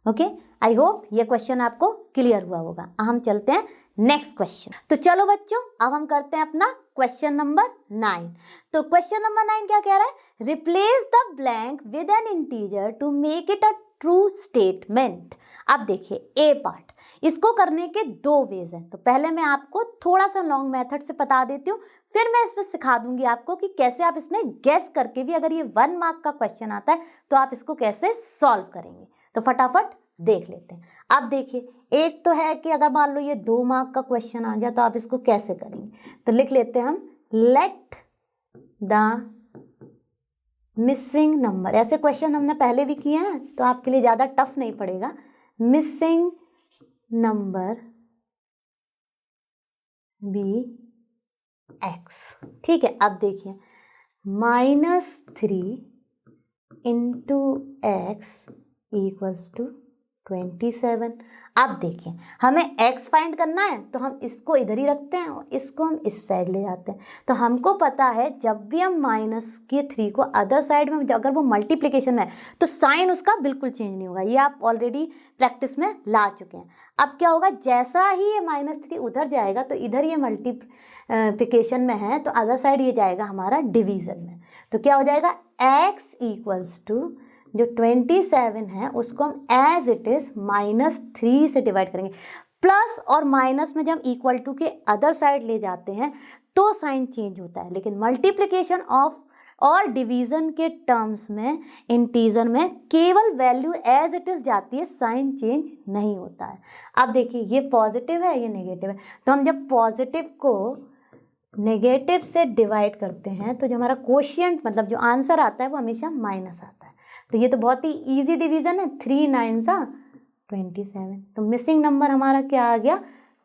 Okay, I hope ये क्वेश्चन आपको क्लियर हुआ होगा। हम चलते हैं नेक्स्ट क्वेश्चन। तो चलो बच्चों, अब हम करते हैं अपना क्वेश्चन नंबर 9। तो क्वेश्चन नंबर 9 क्या कह रहा है, replace the blank with an integer to make it a true statement. अब देखिए ए पार्ट, इसको करने के 2 वेज हैं। तो पहले मैं आपको थोड़ा सा लॉन्ग मेथड से बता देती हूँ, फिर मैं इसमें सिखा दूंगी आपको कि कैसे आप इसमें गैस करके भी, अगर ये 1 मार्क का क्वेश्चन आता है तो आप इसको कैसे सॉल्व करेंगे। तो फटाफट देख लेते हैं। अब देखिए, एक तो है कि अगर मान लो ये 2 मार्क का क्वेश्चन आ गया तो आप इसको कैसे करेंगे। तो लिख लेते हैं हम, लेट द मिसिंग नंबर। ऐसे क्वेश्चन हमने पहले भी किए हैं तो आपके लिए ज़्यादा टफ नहीं पड़ेगा। मिसिंग नंबर बी एक्स, ठीक है। अब देखिए, -3 इंटू एक्स इक्वल्स टू 27। अब देखिए, हमें x फाइंड करना है तो हम इसको इधर ही रखते हैं और इसको हम इस साइड ले जाते हैं। तो हमको पता है जब भी हम -3 को अदर साइड में, अगर वो मल्टीप्लिकेशन है तो साइन उसका बिल्कुल चेंज नहीं होगा। ये आप ऑलरेडी प्रैक्टिस में ला चुके हैं। अब क्या होगा, जैसा ही ये -3 उधर जाएगा तो इधर ये मल्टीप्लिकेशन में है तो अदर साइड ये जाएगा हमारा डिवीज़न में। तो क्या हो जाएगा, x इक्वल्स टू जो 27 है उसको हम एज इट इज -3 से डिवाइड करेंगे। प्लस और माइनस में जब हम इक्वल टू के अदर साइड ले जाते हैं तो साइन चेंज होता है, लेकिन मल्टीप्लिकेशन ऑफ और डिवीजन के टर्म्स में इंटीजर में केवल वैल्यू एज इट इज जाती है, साइन चेंज नहीं होता है। अब देखिए, ये पॉजिटिव है, ये नेगेटिव है, तो हम जब पॉजिटिव को नेगेटिव से डिवाइड करते हैं तो जो हमारा कोशिएंट, मतलब जो आंसर आता है वो हमेशा माइनस आता है। तो ये तो बहुत ही इजी डिवीजन है, 3 9 27। तो मिसिंग नंबर हमारा क्या आ गया,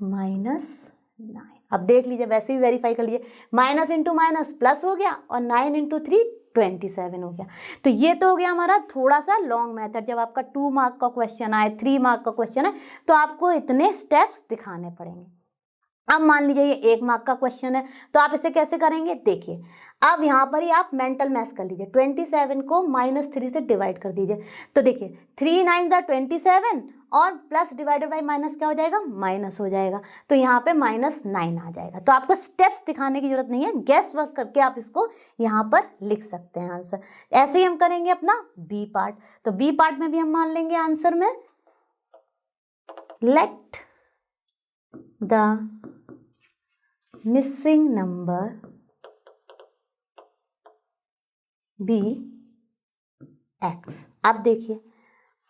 -9। अब देख लीजिए, वैसे ही वेरीफाई कर लीजिए, माइनस इंटू माइनस प्लस हो गया और 9 इंटू 3 27 हो गया। तो ये तो हो गया हमारा थोड़ा सा लॉन्ग मेथड। जब आपका 2 मार्क का क्वेश्चन आए, 3 मार्क का क्वेश्चन है तो आपको इतने स्टेप्स दिखाने पड़ेंगे। अब मान लीजिए ये 1 मार्क का क्वेश्चन है, तो आप इसे कैसे करेंगे, देखिए अब यहाँ पर ही आप मेंटल मैथ कर लीजिए, 27 को -3 से डिवाइड कर दीजिए। तो देखिए 3 9 27 और प्लस डिवाइडेड बाई माइनस क्या हो जाएगा, माइनस हो जाएगा। तो यहाँ पे -9 आ जाएगा। तो आपको स्टेप्स दिखाने की जरूरत नहीं है, गेस वर्क करके आप इसको यहाँ पर लिख सकते हैं आंसर। ऐसे ही हम करेंगे अपना बी पार्ट। तो बी पार्ट में भी हम मान लेंगे आंसर में, let the missing number be x. अब देखिए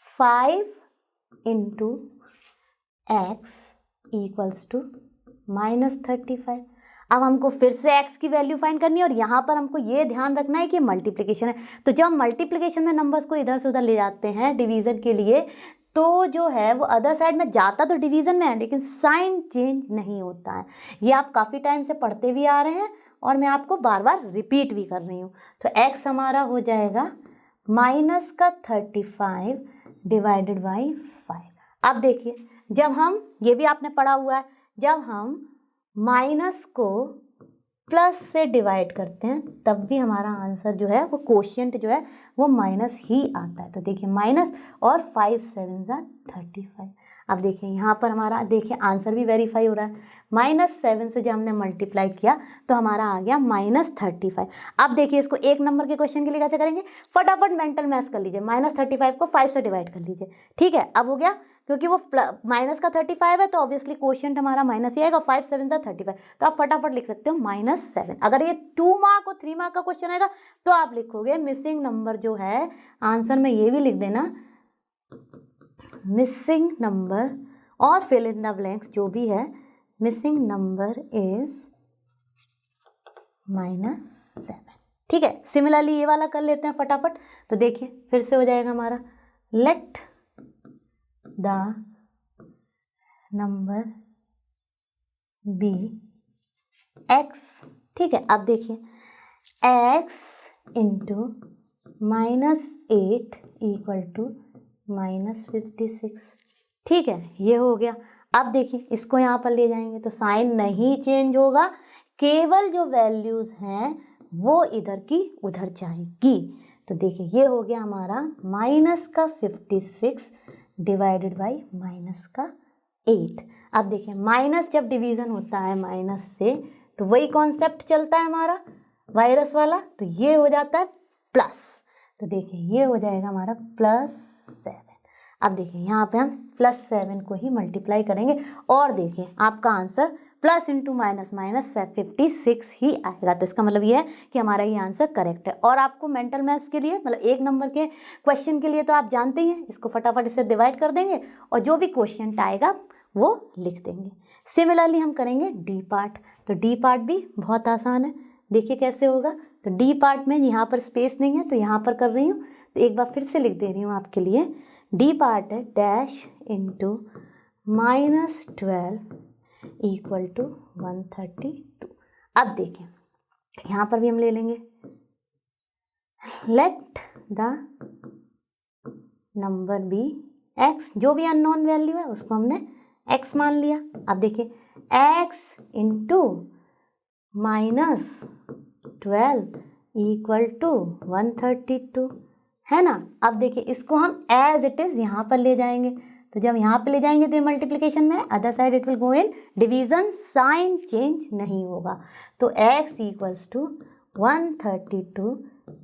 5 इंटू एक्स इक्वल्स टू -35। अब हमको फिर से x की वैल्यू फाइंड करनी है और यहाँ पर हमको ये ध्यान रखना है कि मल्टीप्लिकेशन है। तो जब मल्टीप्लिकेशन में नंबर्स को इधर से उधर ले जाते हैं डिवीज़न के लिए, तो जो है वो अदर साइड में जाता तो डिवीज़न में है, लेकिन साइन चेंज नहीं होता है। ये आप काफ़ी टाइम से पढ़ते भी आ रहे हैं और मैं आपको बार बार रिपीट भी कर रही हूँ। तो x हमारा हो जाएगा -35 डिवाइडेड बाई 5। अब देखिए जब हम, ये भी आपने पढ़ा हुआ है, जब हम माइनस को प्लस से डिवाइड करते हैं तब भी हमारा आंसर जो है वो कोशिएंट जो है वो माइनस ही आता है। तो देखिए माइनस और 5 7 35। अब देखिए यहाँ पर हमारा देखिए आंसर भी वेरीफाई हो रहा है। -7 से जब हमने मल्टीप्लाई किया तो हमारा आ गया -35। अब देखिए इसको 1 नंबर के क्वेश्चन के लिए कैसे करेंगे, फटाफट मेंटल मैथ्स कर लीजिए। -35 को 5 से डिवाइड कर लीजिए, ठीक है। अब हो गया, क्योंकि वो माइनस का 35 है तो ऑब्वियसली क्वोशिएंट हमारा माइनस ही आएगा। 5 7 35, तो आप फटाफट लिख सकते हो -7। अगर ये 2 मार्क और 3 मार्क का क्वेश्चन आएगा तो आप लिखोगे मिसिंग नंबर जो है, आंसर में ये भी लिख देना मिसिंग नंबर और फिल इन द ब्लैंक्स जो भी है, मिसिंग नंबर इज -7, ठीक है। सिमिलरली ये वाला कर लेते हैं फटाफट। तो देखिए फिर से हो जाएगा हमारा, let the number be x, ठीक है। अब देखिए x इंटू -8 इक्वल टू -56, ठीक है, ये हो गया। अब देखिए इसको यहाँ पर ले जाएंगे तो साइन नहीं चेंज होगा, केवल जो वैल्यूज़ हैं वो इधर की उधर जाएगी। तो देखिए ये हो गया हमारा -56 डिवाइडेड बाई -8। अब देखिए माइनस जब डिवीज़न होता है माइनस से तो वही कॉन्सेप्ट चलता है हमारा वायरस वाला, तो ये हो जाता है प्लस। तो देखिए ये हो जाएगा हमारा +7। अब देखिए यहाँ पे हम +7 को ही मल्टीप्लाई करेंगे और देखिए आपका answer plus into minus minus 56 ही आएगा। तो इसका मतलब ये है कि हमारा ये आंसर करेक्ट है। और आपको मेंटल मैथ्स के लिए मतलब 1 नंबर के क्वेश्चन के लिए तो आप जानते ही हैं, इसको फटाफट इससे डिवाइड कर देंगे और जो भी क्वेश्चन आएगा वो लिख देंगे। सिमिलरली हम करेंगे डी पार्ट। तो डी पार्ट भी बहुत आसान है, देखिए कैसे होगा। तो डी पार्ट में यहाँ पर स्पेस नहीं है तो यहाँ पर कर रही हूँ, तो एक बार फिर से लिख दे रही हूँ आपके लिए। डी पार्ट है डैश इंटू -12 इक्वल टू 132। अब देखिए यहाँ पर भी हम ले लेंगे, let the number be x, जो भी अननोन वैल्यू है उसको हमने x मान लिया। अब देखिए x इंटू -12 इक्वल टू 132 है ना। अब देखिए इसको हम एज इट इज़ यहाँ पर ले जाएंगे, तो जब यहाँ पे ले जाएंगे तो ये मल्टीप्लिकेशन में, other side it will go in division, sign change नहीं होगा। तो x equals to 132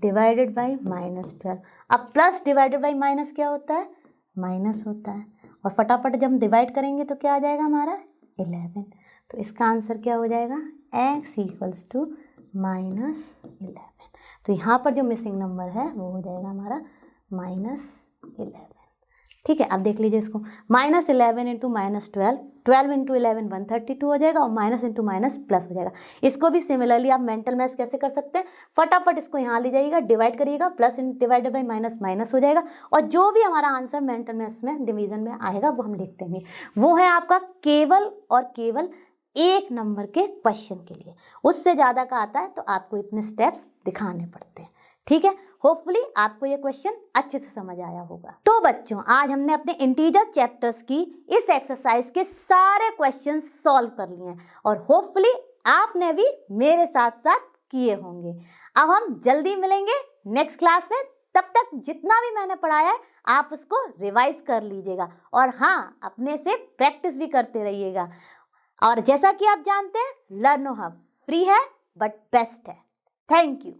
divided by -12। अब प्लस डिवाइडेड बाई माइनस क्या होता है, माइनस होता है। और फटाफट जब हम डिवाइड करेंगे तो क्या आ जाएगा हमारा 11। तो इसका आंसर क्या हो जाएगा, x इक्वल्स टू -11। तो यहाँ पर जो मिसिंग नंबर है वो हो जाएगा हमारा -11, ठीक है। अब देख लीजिए इसको, -11 इंटू -12, 12 इंटू 11 132 हो जाएगा और माइनस इंटू माइनस प्लस हो जाएगा। इसको भी सिमिलरली आप मेंटल मैथ्स कैसे कर सकते हैं, फटाफट इसको यहाँ ले जाइएगा, डिवाइड करिएगा, plus divided by minus minus हो जाएगा और जो भी हमारा आंसर मेंटल मैथ्स में डिवीजन में आएगा वो हम लिख देंगे। वो है आपका केवल और केवल 1 नंबर के क्वेश्चन के लिए। उससे ज़्यादा का आता है तो आपको इतने स्टेप्स दिखाने पड़ते हैं, ठीक है। होपफुली आपको ये क्वेश्चन अच्छे से समझ आया होगा। तो बच्चों, आज हमने अपने इंटीजर चैप्टर्स की इस एक्सरसाइज के सारे क्वेश्चन सॉल्व कर लिए हैं और होपफुली आपने भी मेरे साथ साथ किए होंगे। अब हम जल्दी मिलेंगे नेक्स्ट क्लास में। तब तक जितना भी मैंने पढ़ाया है आप उसको रिवाइज कर लीजिएगा और हाँ, अपने से प्रैक्टिस भी करते रहिएगा। और जैसा कि आप जानते हैं, लर्नो हब फ्री है बट बेस्ट है। Thank you.